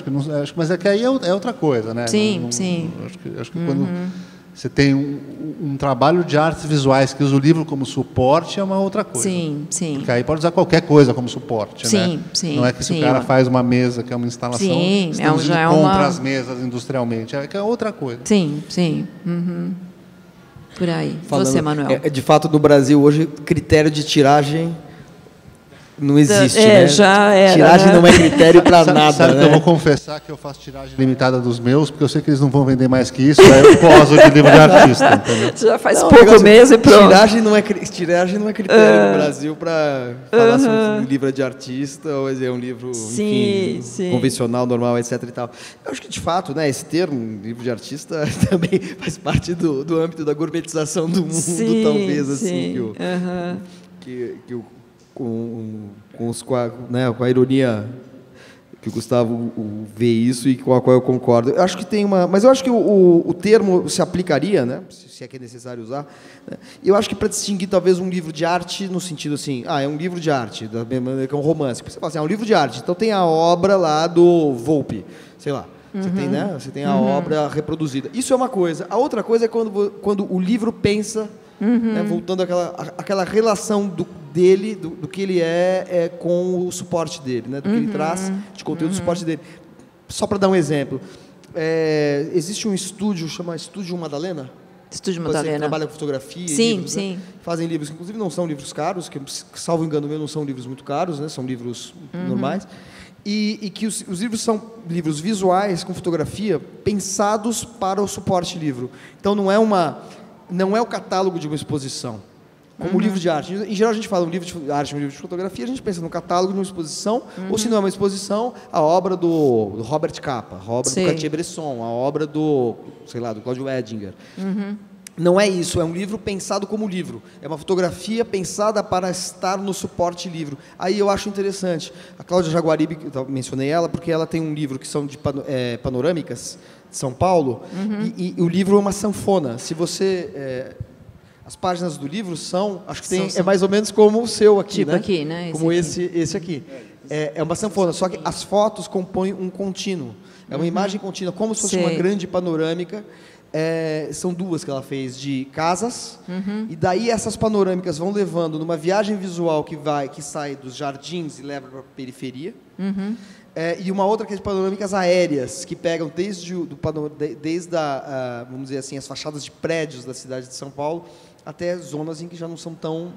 Mas é que aí é outra coisa, né? Sim. Acho que quando você tem um trabalho de artes visuais que usa o livro como suporte, é uma outra coisa. Sim. Porque aí pode usar qualquer coisa como suporte, né? Não é que se o cara faz uma mesa, que é uma instalação, compra as mesas industrialmente. É outra coisa. Sim. Por aí. Você, Manuel. De fato, no Brasil, hoje, critério de tiragem não existe, né? Já era, tiragem né? não é critério para nada, sabe, né? que eu vou confessar que eu faço tiragem limitada dos meus, porque eu sei que eles não vão vender mais que isso, aí eu poso de livro de artista, entendeu? Já faz pouco mesmo e pronto. Tiragem não é critério no Brasil para falar sobre um livro de artista ou um livro convencional, normal, etc. E tal. Eu acho que, de fato, né, esse termo, livro de artista, também faz parte do âmbito da gourmetização do mundo, talvez, assim, com a ironia que o Gustavo vê isso e com a qual eu concordo. Eu acho que tem mas eu acho que o termo se aplicaria, né, se é que é necessário usar, né? Eu acho que para distinguir talvez um livro de arte no sentido assim, é um livro de arte, da mesma maneira que é um romance. Você fala assim, é um livro de arte, então tem a obra lá do Volpe, sei lá. Você tem a obra reproduzida. Isso é uma coisa. A outra coisa é quando o livro pensa, né, voltando àquela relação do que ele é com o suporte dele, né, do que ele traz de conteúdo do suporte dele. Só para dar um exemplo, existe um estúdio, chama Estúdio Madalena. Estúdio Madalena. Que trabalha com fotografia e livros, né? Fazem livros que, inclusive, não são livros caros, que, salvo engano meu, não são livros muito caros, né, são livros normais. E que os livros são livros visuais com fotografia pensados para o suporte livro. Então não é o catálogo de uma exposição, como o livro de arte. Em geral a gente fala um livro de arte, um livro de fotografia, a gente pensa no catálogo de uma exposição, ou se não é uma exposição, a obra do Robert Capa, a obra do Cartier-Bresson, a obra do Claudio Edinger. não é isso, é um livro pensado como livro. É uma fotografia pensada para estar no suporte livro. Aí eu acho interessante. A Cláudia Jaguaribe, eu mencionei ela, porque ela tem um livro que são de panorâmicas de São Paulo, e o livro é uma sanfona. Se você... as páginas do livro são, acho que tem, é mais ou menos como o seu aqui, tipo né? Aqui, né? Como esse aqui. É uma sanfona, só que as fotos compõem um contínuo. É uma imagem contínua, como se fosse uma grande panorâmica. São duas que ela fez de casas, e daí essas panorâmicas vão levando numa viagem visual que sai dos jardins e leva para a periferia. E uma outra que é de panorâmicas aéreas, que pegam desde vamos dizer assim, as fachadas de prédios da cidade de São Paulo até zonas em que já não são tão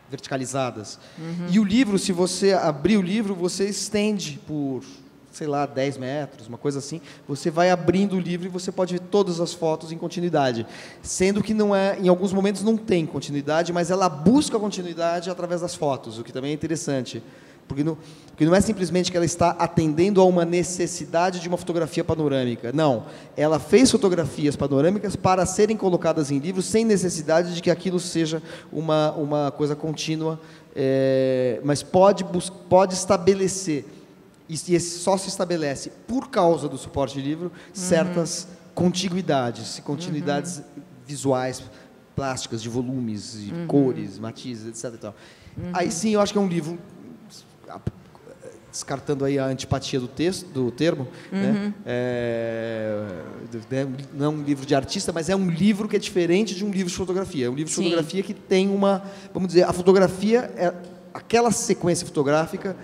verticalizadas. E o livro, se você abrir o livro, você estende por, sei lá, 10 metros, uma coisa assim. Você vai abrindo o livro e você pode ver todas as fotos em continuidade. Sendo que em alguns momentos não tem continuidade, mas ela busca a continuidade através das fotos, o que também é interessante. Porque não é simplesmente que ela está atendendo a uma necessidade de uma fotografia panorâmica. Não. Ela fez fotografias panorâmicas para serem colocadas em livros sem necessidade de que aquilo seja uma coisa contínua, mas pode estabelecer, e só se estabelece por causa do suporte de livro, certas contiguidades, continuidades visuais, plásticas, de volumes, de cores, matizes, etc. E tal. Aí sim, eu acho que é um livro, descartando aí a antipatia do termo, né? Não é um livro de artista, mas é um livro que é diferente de um livro de fotografia. É um livro de fotografia que tem vamos dizer, a fotografia, aquela sequência fotográfica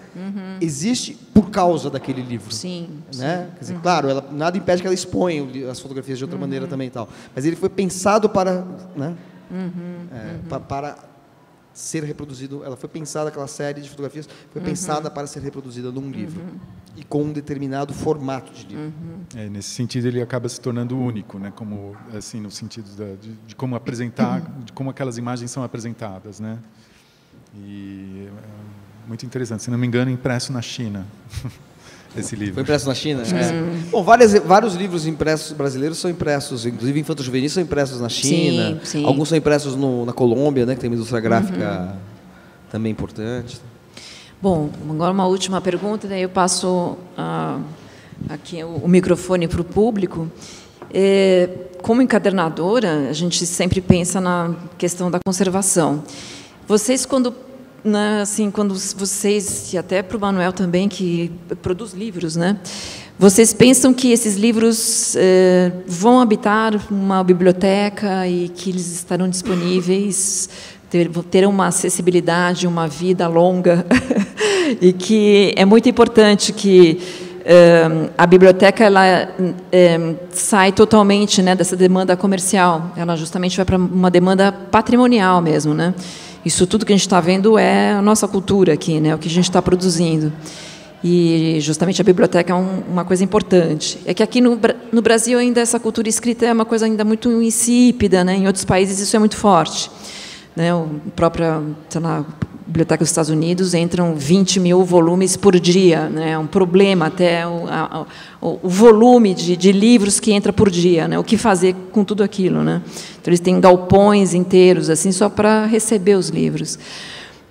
existe por causa daquele livro. Sim. Né? Quer dizer, claro, nada impede que ela exponha as fotografias de outra maneira também e tal. Mas ele foi pensado para, né? Para ser reproduzido. Ela foi pensada, aquela série de fotografias foi pensada para ser reproduzida num livro e com um determinado formato de livro. Nesse sentido, ele acaba se tornando único, né? Como assim, no sentido de como apresentar, de como aquelas imagens são apresentadas, né? E muito interessante. Se não me engano, impresso na China. Esse livro. Foi impresso na China? Bom, vários livros impressos brasileiros são impressos, inclusive infanto-juvenis são impressos na China. Sim. Alguns são impressos na Colômbia, né, que tem uma indústria gráfica também importante. Bom, agora uma última pergunta, daí eu passo aqui o microfone para o público. Como encadernadora, a gente sempre pensa na questão da conservação. Vocês, quando vocês, e até para o Manuel também, que produz livros, né? Vocês pensam que esses livros vão habitar uma biblioteca e que eles estarão disponíveis, terão uma acessibilidade, uma vida longa, e que é muito importante que a biblioteca sai totalmente, né, dessa demanda comercial, ela justamente vai para uma demanda patrimonial mesmo, né? Isso tudo que a gente está vendo é a nossa cultura aqui, né? O que a gente está produzindo. E, justamente, a biblioteca é uma coisa importante. É que aqui no Brasil ainda essa cultura escrita é uma coisa ainda muito insípida, né? Em outros países isso é muito forte. Né? A própria, sei lá, Biblioteca dos Estados Unidos entram 20 mil volumes por dia, né? É um problema até o volume de livros que entra por dia, né? O que fazer com tudo aquilo, né? Então eles têm galpões inteiros assim só para receber os livros.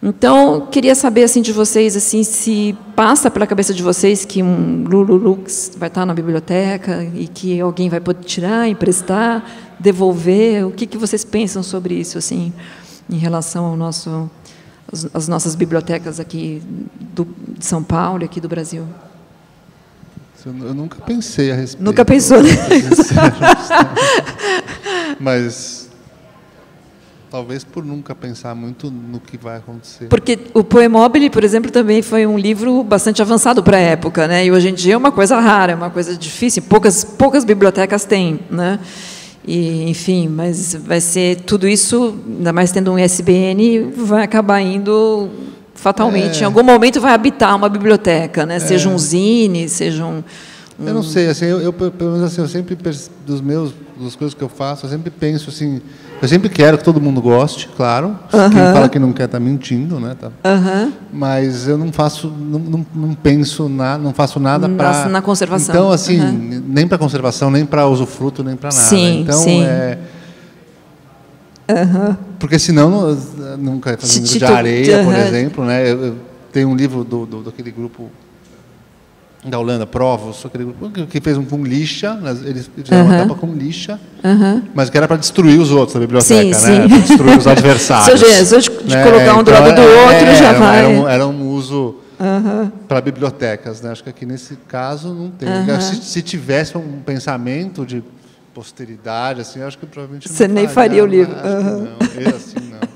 Então queria saber assim de vocês assim se passa pela cabeça de vocês que um Lulu-Lux vai estar na biblioteca e que alguém vai poder tirar, emprestar, devolver. O que vocês pensam sobre isso assim em relação ao as nossas bibliotecas aqui de São Paulo e aqui do Brasil? Eu nunca pensei a respeito. Nunca pensou, né? Mas talvez por nunca pensar muito no que vai acontecer. Porque o Poemobile, por exemplo, também foi um livro bastante avançado para a época, né? E hoje em dia é uma coisa rara, é uma coisa difícil. Poucas bibliotecas têm, né? E, enfim, mas vai ser tudo isso, ainda mais tendo um ISBN, vai acabar indo fatalmente. Em algum momento vai habitar uma biblioteca, né? Seja um zine, seja um... Eu não sei, assim, eu pelo menos assim, eu sempre das coisas que eu faço, eu sempre penso assim, Eu sempre quero que todo mundo goste, claro. Quem fala que não quer está mentindo, né? Tá. Mas eu não faço, não penso não faço nada para na conservação. Então, assim, nem para conservação, nem para usufruto, nem para nada. Sim, então sim. Porque senão nunca fazer um livro de areia, por exemplo, né? Eu tenho um livro daquele grupo da Holanda, Provos, aquele grupo que fez com lixa, eles fizeram uma capa com lixa, mas que era para destruir os outros da biblioteca, sim, né? Para destruir os adversários. De colocar um do lado do outro, já vai. Era um uso para bibliotecas, né? Acho que aqui nesse caso não tem. Se tivesse um pensamento de posteridade, assim, acho que provavelmente você nem faria o livro. Assim, não.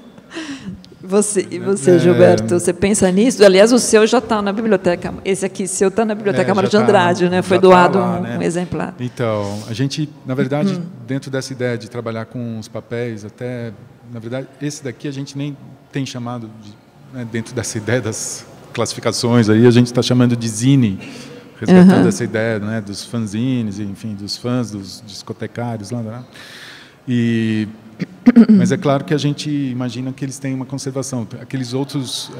E você, Gilberto, você pensa nisso? Aliás, o seu já está na biblioteca. Esse aqui, seu, está na Biblioteca Mário de Andrade, né? Foi doado lá, um exemplar. Então, a gente, na verdade, dentro dessa ideia de trabalhar com os papéis, até, na verdade, esse daqui a gente nem tem chamado, dentro dessa ideia das classificações, aí a gente está chamando de zine, resgatando essa ideia, né, dos fanzines, enfim, dos fãs, dos discotecários, lá. Mas é claro que a gente imagina que eles têm uma conservação. Aqueles outros,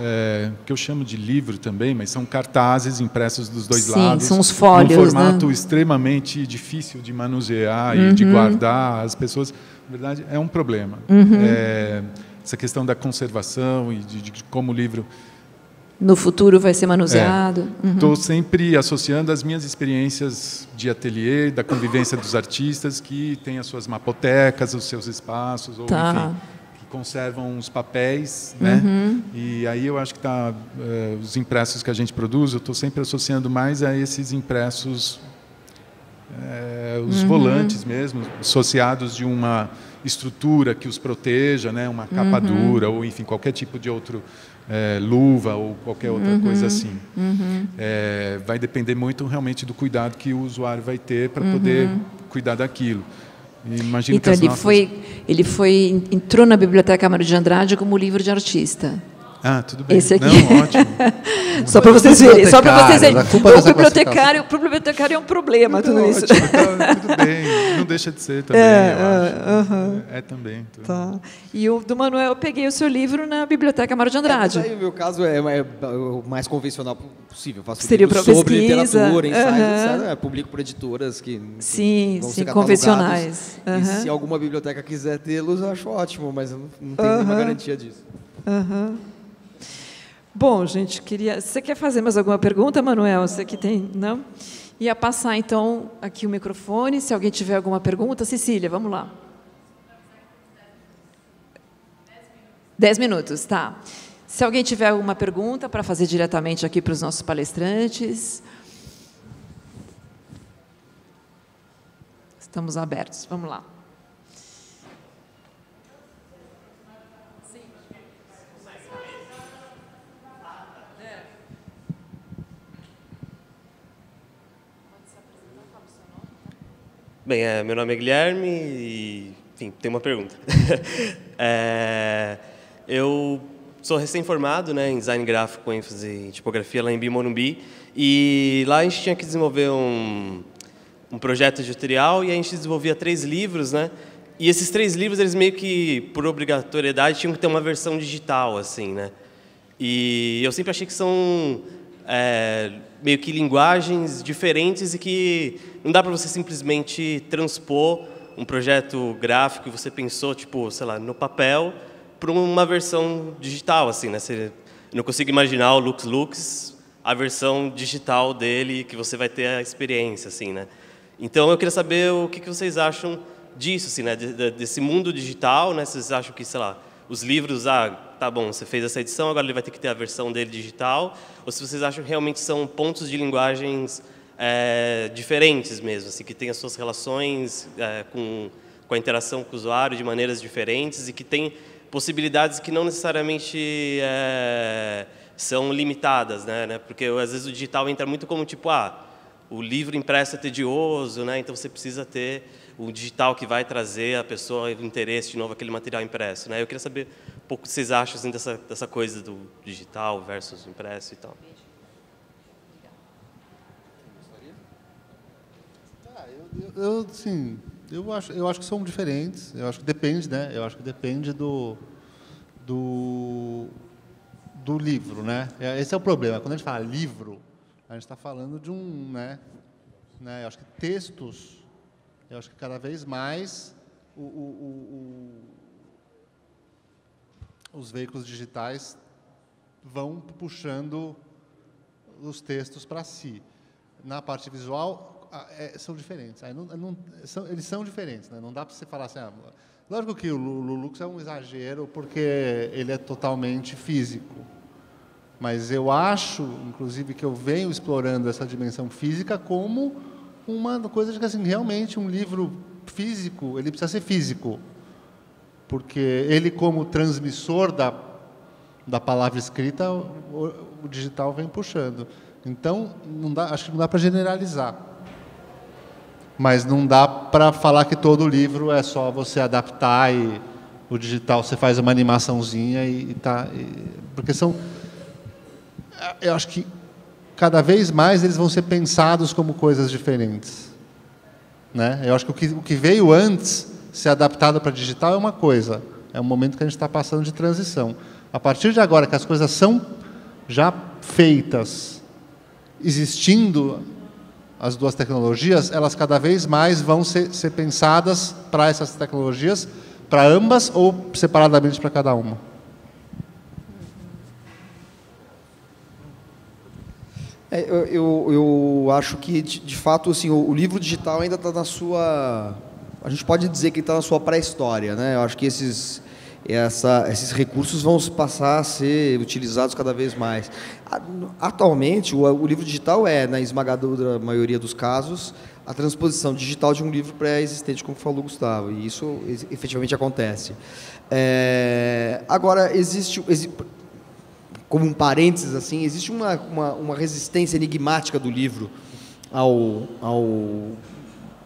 que eu chamo de livro também, mas são cartazes impressos dos dois lados. São os fólios, num formato extremamente difícil de manusear e de guardar. As pessoas, na verdade, é um problema. Essa questão da conservação e de como o livro... No futuro vai ser manuseado. Estou sempre associando as minhas experiências de ateliê, da convivência dos artistas que têm as suas mapotecas, os seus espaços, ou enfim, que conservam os papéis, né? E aí eu acho que os impressos que a gente produz, eu estou sempre associando mais a esses impressos, os volantes mesmo, associados de uma estrutura que os proteja, né? Uma capa dura, ou enfim, qualquer tipo de outro... luva ou qualquer outra coisa assim. Vai depender muito realmente do cuidado que o usuário vai ter para poder cuidar daquilo. Imagino então, que entrou na Biblioteca Mário de Andrade como livro de artista. Tudo bem. Esse aqui. Não, ótimo. Só para vocês verem. Só para vocês verem. Para o bibliotecário é um problema tudo isso. Ótimo, tudo bem. Não deixa de ser também, eu acho. Também. Tá. E o do Manuel, eu peguei o seu livro na Biblioteca Mário de Andrade. Aí, o meu caso é o mais convencional possível. Eu faço Seria livros sobre literatura, ensaios, etc. Publico por editoras que vão ser convencionais. E se alguma biblioteca quiser tê-los, eu acho ótimo, mas eu não tenho nenhuma garantia disso. Bom, gente, você quer fazer mais alguma pergunta, Manuel? Você que tem, não? Ia passar, então, aqui o microfone, se alguém tiver alguma pergunta. Cecília, vamos lá. 10 minutos, tá. Se alguém tiver alguma pergunta para fazer diretamente aqui para os nossos palestrantes. Estamos abertos, vamos lá. Bem, meu nome é Guilherme e, enfim, tenho uma pergunta. Eu sou recém-formado, né, em design gráfico com ênfase em tipografia lá em Bi-Morumbi, e lá a gente tinha que desenvolver um projeto editorial e a gente desenvolvia 3 livros, né? E esses 3 livros, eles meio que, por obrigatoriedade, tinham que ter uma versão digital, assim, né? E eu sempre achei que são meio que linguagens diferentes e que não dá para você simplesmente transpor um projeto gráfico que você pensou, tipo, sei lá, no papel, para uma versão digital, assim, né? Eu não consigo imaginar o Lux Lux, a versão digital dele, que você vai ter a experiência, assim, né? Então, eu queria saber o que vocês acham disso, assim, né? Desse mundo digital, né? Vocês acham que, sei lá, os livros, tá bom, você fez essa edição, agora ele vai ter que ter a versão dele digital, ou se vocês acham que realmente são pontos de linguagens diferentes mesmo, assim, que têm as suas relações com a interação com o usuário de maneiras diferentes e que tem possibilidades que não necessariamente são limitadas, né? Porque às vezes o digital entra muito como tipo, o livro impresso é tedioso, né? Então você precisa ter o digital que vai trazer a pessoa o interesse de novo aquele material impresso, né? Eu queria saber um pouco o que vocês acham assim, dessa coisa do digital versus impresso e tal. Eu sim, Eu acho que são diferentes. Eu acho que depende, né? Eu acho que depende do livro, né? Esse é o problema. Quando a gente fala livro, a gente está falando de um, né? Eu acho que textos, eu acho que cada vez mais os veículos digitais vão puxando os textos para si. Na parte visual, são diferentes. Eles são diferentes, né? Não dá para você falar assim... lógico que o Lulux é um exagero, porque ele é totalmente físico. Mas eu acho, inclusive, que eu venho explorando essa dimensão física como uma coisa de que, assim, realmente, um livro físico, ele precisa ser físico. Porque ele, como transmissor da palavra escrita, o digital vem puxando. Então, acho que não dá para generalizar. Mas não dá para falar que todo livro é só você adaptar e o digital você faz uma animaçãozinha porque eu acho que cada vez mais eles vão ser pensados como coisas diferentes, né? Eu acho que o que veio antes ser adaptado para digital é uma coisa, é um momento que a gente está passando de transição. A partir de agora que as coisas são já feitas, existindo as duas tecnologias, elas cada vez mais vão ser pensadas para essas tecnologias, para ambas ou separadamente para cada uma. Eu acho que, de fato, assim, o livro digital ainda está na sua... A gente pode dizer que está na sua pré-história, né? Eu acho que esses recursos vão passar a ser utilizados cada vez mais. Atualmente, o livro digital na esmagadora maioria dos casos, a transposição digital de um livro pré-existente, como falou o Gustavo, e isso efetivamente acontece. Agora, como um parênteses, assim, existe uma resistência enigmática do livro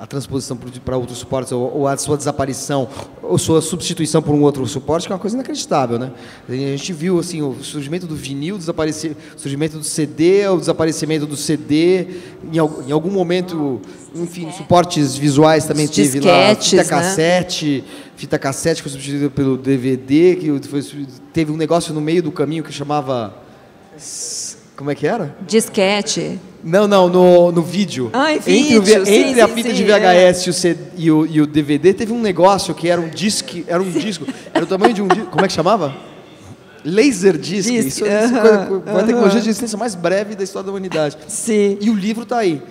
a transposição para outros suportes, ou a sua desaparição, ou sua substituição por um outro suporte, que é uma coisa inacreditável, né? A gente viu assim, o surgimento do vinil, o surgimento do CD, o desaparecimento do CD, em algum momento, enfim, suportes visuais também teve lá, fita cassete foi substituída pelo DVD, teve um negócio no meio do caminho que chamava... Como é que era? Disquete. Não, no vídeo. Entre a fita de VHS e o DVD, teve um negócio que era um disco, era o tamanho de um disco. Como é que chamava? Laserdisc. Isso é a tecnologia de existência mais breve da história da humanidade. Sim. E o livro está aí.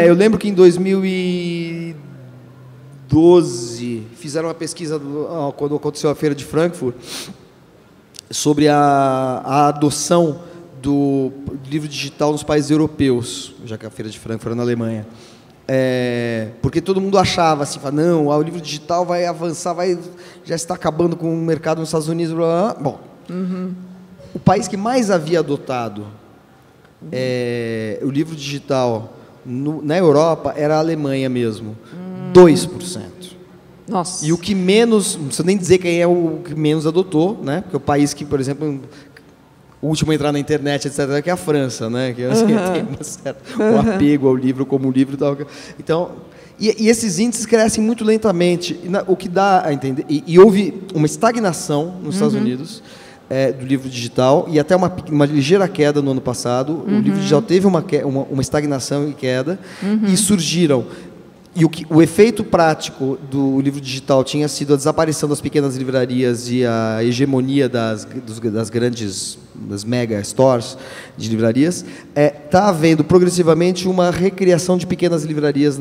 Eu lembro que em 2012 fizeram uma pesquisa quando aconteceu a Feira de Frankfurt sobre a adoção do livro digital nos países europeus, já que a Feira de Frankfurt era na Alemanha. Porque todo mundo achava assim, não, o livro digital vai avançar, já está acabando com o mercado nos Estados Unidos. Blá, blá. Bom, o país que mais havia adotado o livro digital na Europa era a Alemanha mesmo, 2%. Nossa. E o que menos, não precisa nem dizer quem é o que menos adotou, né? Porque o país que, por exemplo... O último a entrar na internet, etc., que é a França, né? Que assim, tem um apego ao livro como livro e tal. Então, e esses índices crescem muito lentamente, o que dá a entender. E houve uma estagnação nos Estados Unidos do livro digital e até uma ligeira queda no ano passado. O livro digital teve uma estagnação e queda e surgiram. E o efeito prático do livro digital tinha sido a desaparição das pequenas livrarias e a hegemonia das mega stores de livrarias. Está havendo progressivamente uma recriação de pequenas livrarias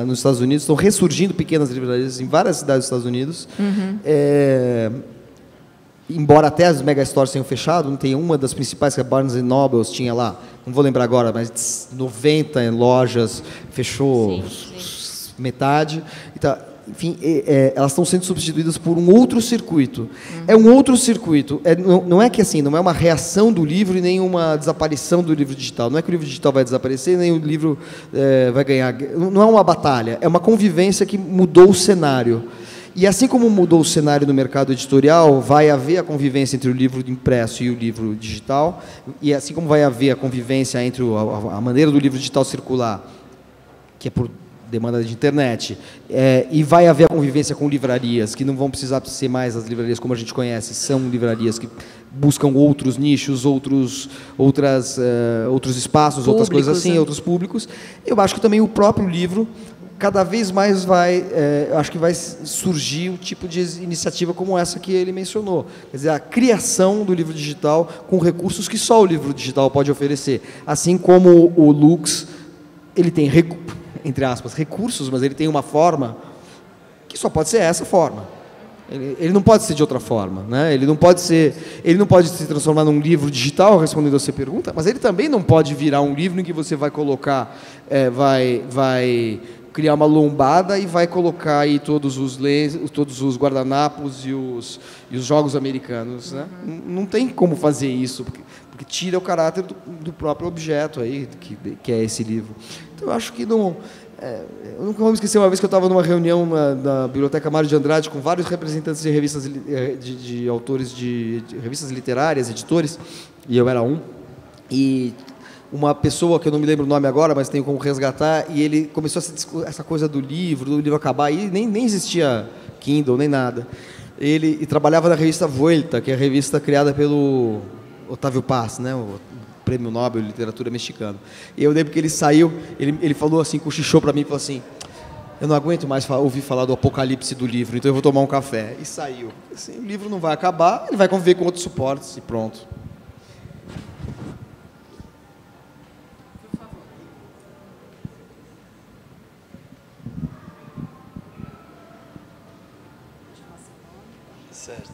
nos Estados Unidos. Estão ressurgindo pequenas livrarias em várias cidades dos Estados Unidos. Embora até as mega stores tenham fechado, não tem uma das principais, que a Barnes & Noble tinha lá, não vou lembrar agora, mas 90 lojas, fechou metade. Então, enfim, elas estão sendo substituídas por um outro circuito. É um outro circuito. Não é que assim, não é uma reação do livro e nem uma desaparição do livro digital. Não é que o livro digital vai desaparecer, nem o livro vai ganhar. Não é uma batalha, é uma convivência que mudou o cenário. E assim como mudou o cenário no mercado editorial, vai haver a convivência entre o livro impresso e o livro digital, e assim como vai haver a convivência entre a maneira do livro digital circular, que é por demanda de internet, e vai haver a convivência com livrarias, que não vão precisar ser mais as livrarias como a gente conhece, são livrarias que buscam outros nichos, outros espaços, outras coisas assim, outros públicos. Eu acho que também o próprio livro, cada vez mais acho que vai surgir um tipo de iniciativa como essa que ele mencionou. Quer dizer, a criação do livro digital com recursos que só o livro digital pode oferecer. Assim como o Lux, ele tem, entre aspas, recursos, mas ele tem uma forma que só pode ser essa forma. Ele não pode ser de outra forma, né? Ele não pode se transformar num livro digital, respondendo a sua pergunta, mas ele também não pode virar um livro em que você vai colocar, vai criar uma lombada e vai colocar aí todos os guardanapos e os jogos americanos, né? Não tem como fazer isso, porque tira o caráter do próprio objeto aí, que é esse livro. Então, eu acho que não... eu nunca vou me esquecer uma vez que eu estava numa reunião na Biblioteca Mário de Andrade com vários representantes de revistas de autores de revistas literárias, editores, e eu era um, e uma pessoa, que eu não me lembro o nome agora, mas tenho como resgatar, e ele começou essa coisa do livro acabar, e nem existia Kindle, nem nada. Ele trabalhava na revista Vuelta, que é a revista criada pelo Otávio Paz, né, o Prêmio Nobel de Literatura mexicano. E eu lembro que ele saiu, ele falou assim, cochichou para mim, falou assim: eu não aguento mais ouvir falar do apocalipse do livro, então eu vou tomar um café. E saiu. Assim, o livro não vai acabar, ele vai conviver com outros suportes e pronto. Certo.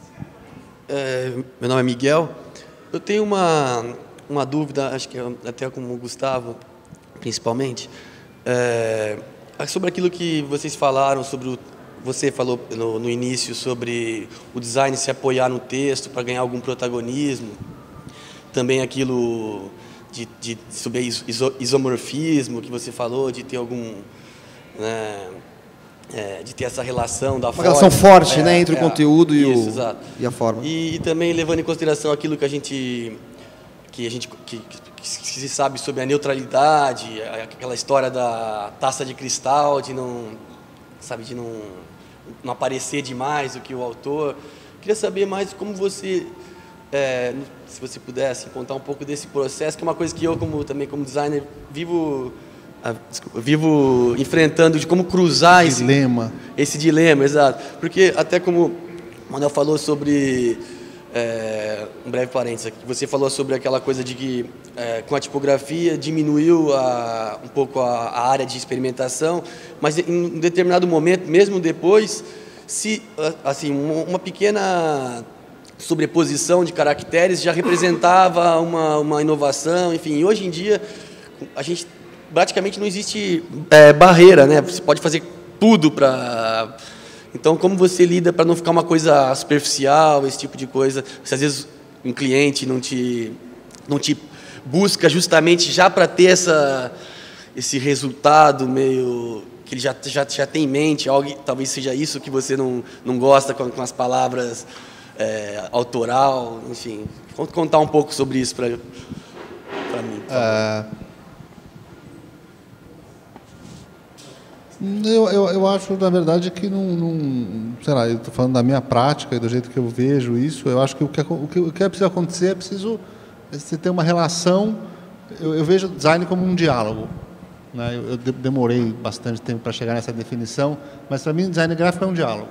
Meu nome é Miguel. Eu tenho uma dúvida, acho que até como o Gustavo, principalmente, sobre aquilo que vocês falaram, você falou no início sobre o design se apoiar no texto para ganhar algum protagonismo, também aquilo sobre isomorfismo que você falou, de ter algum... né, de ter essa relação da forma. Uma relação forte, né, entre o conteúdo e a forma. E também levando em consideração aquilo que se sabe sobre a neutralidade, aquela história da taça de cristal, de não aparecer demais do que o autor. Queria saber mais como você, se você pudesse contar um pouco desse processo, que é uma coisa que eu, como designer, vivo enfrentando, de como cruzar esse dilema, exato. Porque até como o Manuel falou sobre, um breve parênteses aqui, você falou sobre aquela coisa de que com a tipografia diminuiu um pouco a área de experimentação, mas em um determinado momento, mesmo depois, assim, uma pequena sobreposição de caracteres já representava uma inovação, enfim. E hoje em dia a gente praticamente não existe barreira, né? Você pode fazer tudo para... Então, como você lida para não ficar uma coisa superficial, esse tipo de coisa? Se às vezes um cliente não te busca justamente já para ter esse resultado meio que ele já tem em mente, algo, talvez seja isso que você não gosta com as palavras autoral, enfim. Contar um pouco sobre isso para mim, por favor. Eu acho, na verdade, que sei lá, eu estou falando da minha prática e do jeito que eu vejo isso. Eu acho que o que é preciso acontecer é preciso você ter uma relação. Eu vejo o design como um diálogo, né? Eu demorei bastante tempo para chegar nessa definição, mas para mim o design gráfico é um diálogo.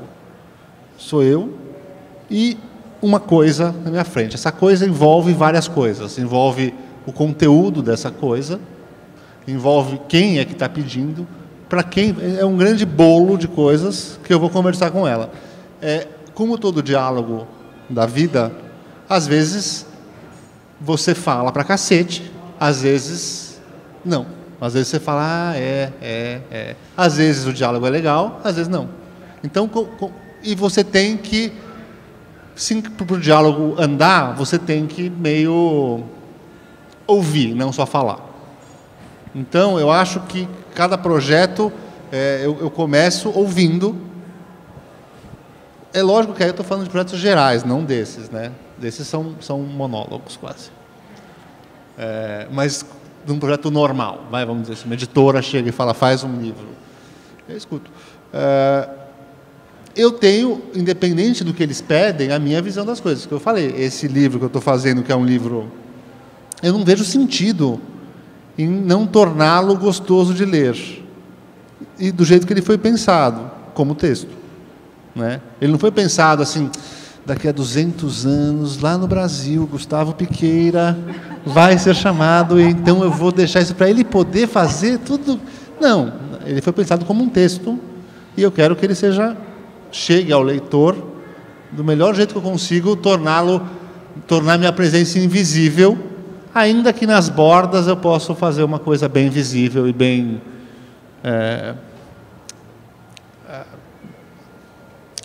Sou eu e uma coisa na minha frente. Essa coisa envolve várias coisas. Envolve o conteúdo dessa coisa, envolve quem é que está pedindo, para quem é um grande bolo de coisas que eu vou conversar com ela. Como todo diálogo da vida, às vezes você fala pra cacete, às vezes não. Às vezes você fala, Às vezes o diálogo é legal, às vezes não. Então, e você tem que, para o diálogo andar, você tem que meio ouvir, não só falar. Então, eu acho que cada projeto, eu começo ouvindo. É lógico que aí eu estou falando de projetos gerais, não desses, né? Desses são monólogos, quase. Mas de um projeto normal, vamos dizer assim, uma editora chega e fala, faz um livro. Eu escuto. Eu tenho, independente do que eles pedem, a minha visão das coisas. Que eu falei, esse livro que eu estou fazendo, que é um livro... Eu não vejo sentido em não torná-lo gostoso de ler. E do jeito que ele foi pensado, como texto. Né? Ele não foi pensado assim, daqui a 200 anos, lá no Brasil, Gustavo Piqueira vai ser chamado, e então eu vou deixar isso para ele poder fazer tudo. Não, ele foi pensado como um texto, e eu quero que ele chegue ao leitor do melhor jeito que eu consigo, tornar minha presença invisível, ainda que nas bordas eu possa fazer uma coisa bem visível e bem...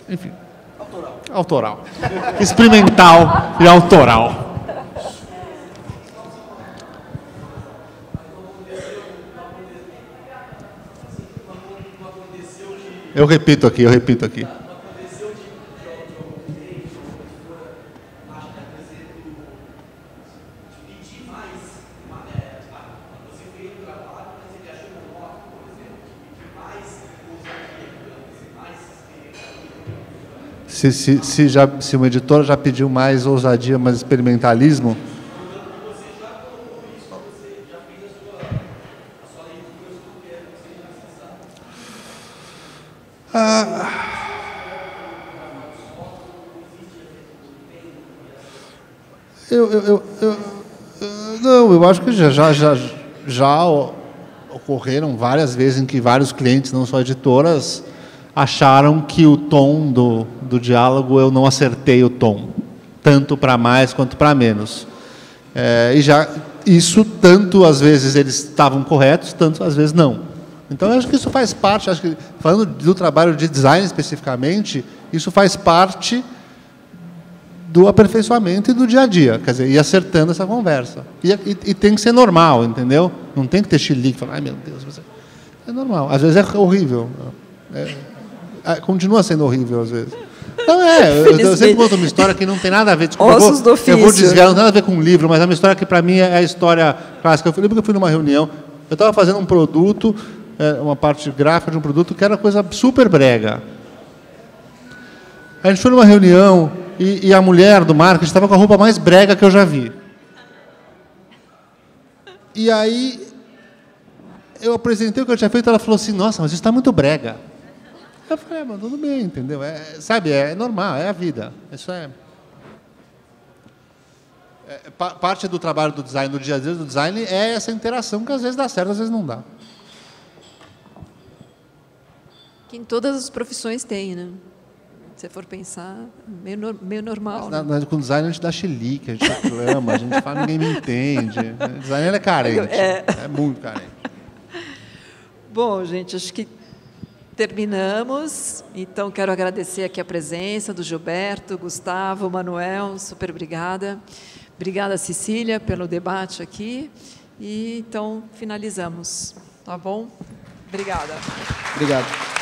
enfim... Autoral. Experimental e autoral. Eu repito aqui. Se uma editora já pediu mais ousadia, mais experimentalismo... Não, eu acho que já ocorreram várias vezes em que vários clientes, não só editoras, acharam que o tom do diálogo, eu não acertei o tom, tanto para mais quanto para menos. Isso, tanto às vezes eles estavam corretos, tanto às vezes não. Então, eu acho que isso faz parte, acho que, falando do trabalho de design especificamente, isso faz parte do aperfeiçoamento e do dia a dia, quer dizer, ir acertando essa conversa. E tem que ser normal, entendeu? Não tem que ter chilique, falar, ai meu Deus, é normal. Às vezes é horrível. Continua sendo horrível, às vezes. Não eu sempre conto uma história que não tem nada a ver... Desculpa, eu vou desviar, não tem nada a ver com um livro, mas é uma história que, para mim, é a história clássica. Eu lembro que eu fui numa reunião, eu estava fazendo um produto, uma parte gráfica de um produto, que era coisa super brega. A gente foi numa reunião e a mulher do marketing estava com a roupa mais brega que eu já vi. E aí, eu apresentei o que eu tinha feito, ela falou assim, nossa, mas isso está muito brega. Eu falei, mas tudo bem, entendeu? Sabe, é normal, é a vida. Isso parte do trabalho do design, do dia a dia do design, é essa interação que às vezes dá certo, às vezes não dá. Que em todas as profissões tem, né? Se for pensar, meio normal. Né? Com design a gente dá chilique, a gente reclama, a gente fala, ninguém me entende. O designer é carente, é muito carente. Bom, gente, acho que terminamos. Então, quero agradecer aqui a presença do Gilberto, Gustavo, Manuel, super obrigada. Obrigada, Cecília, pelo debate aqui. E, então, finalizamos. Tá bom? Obrigada. Obrigado.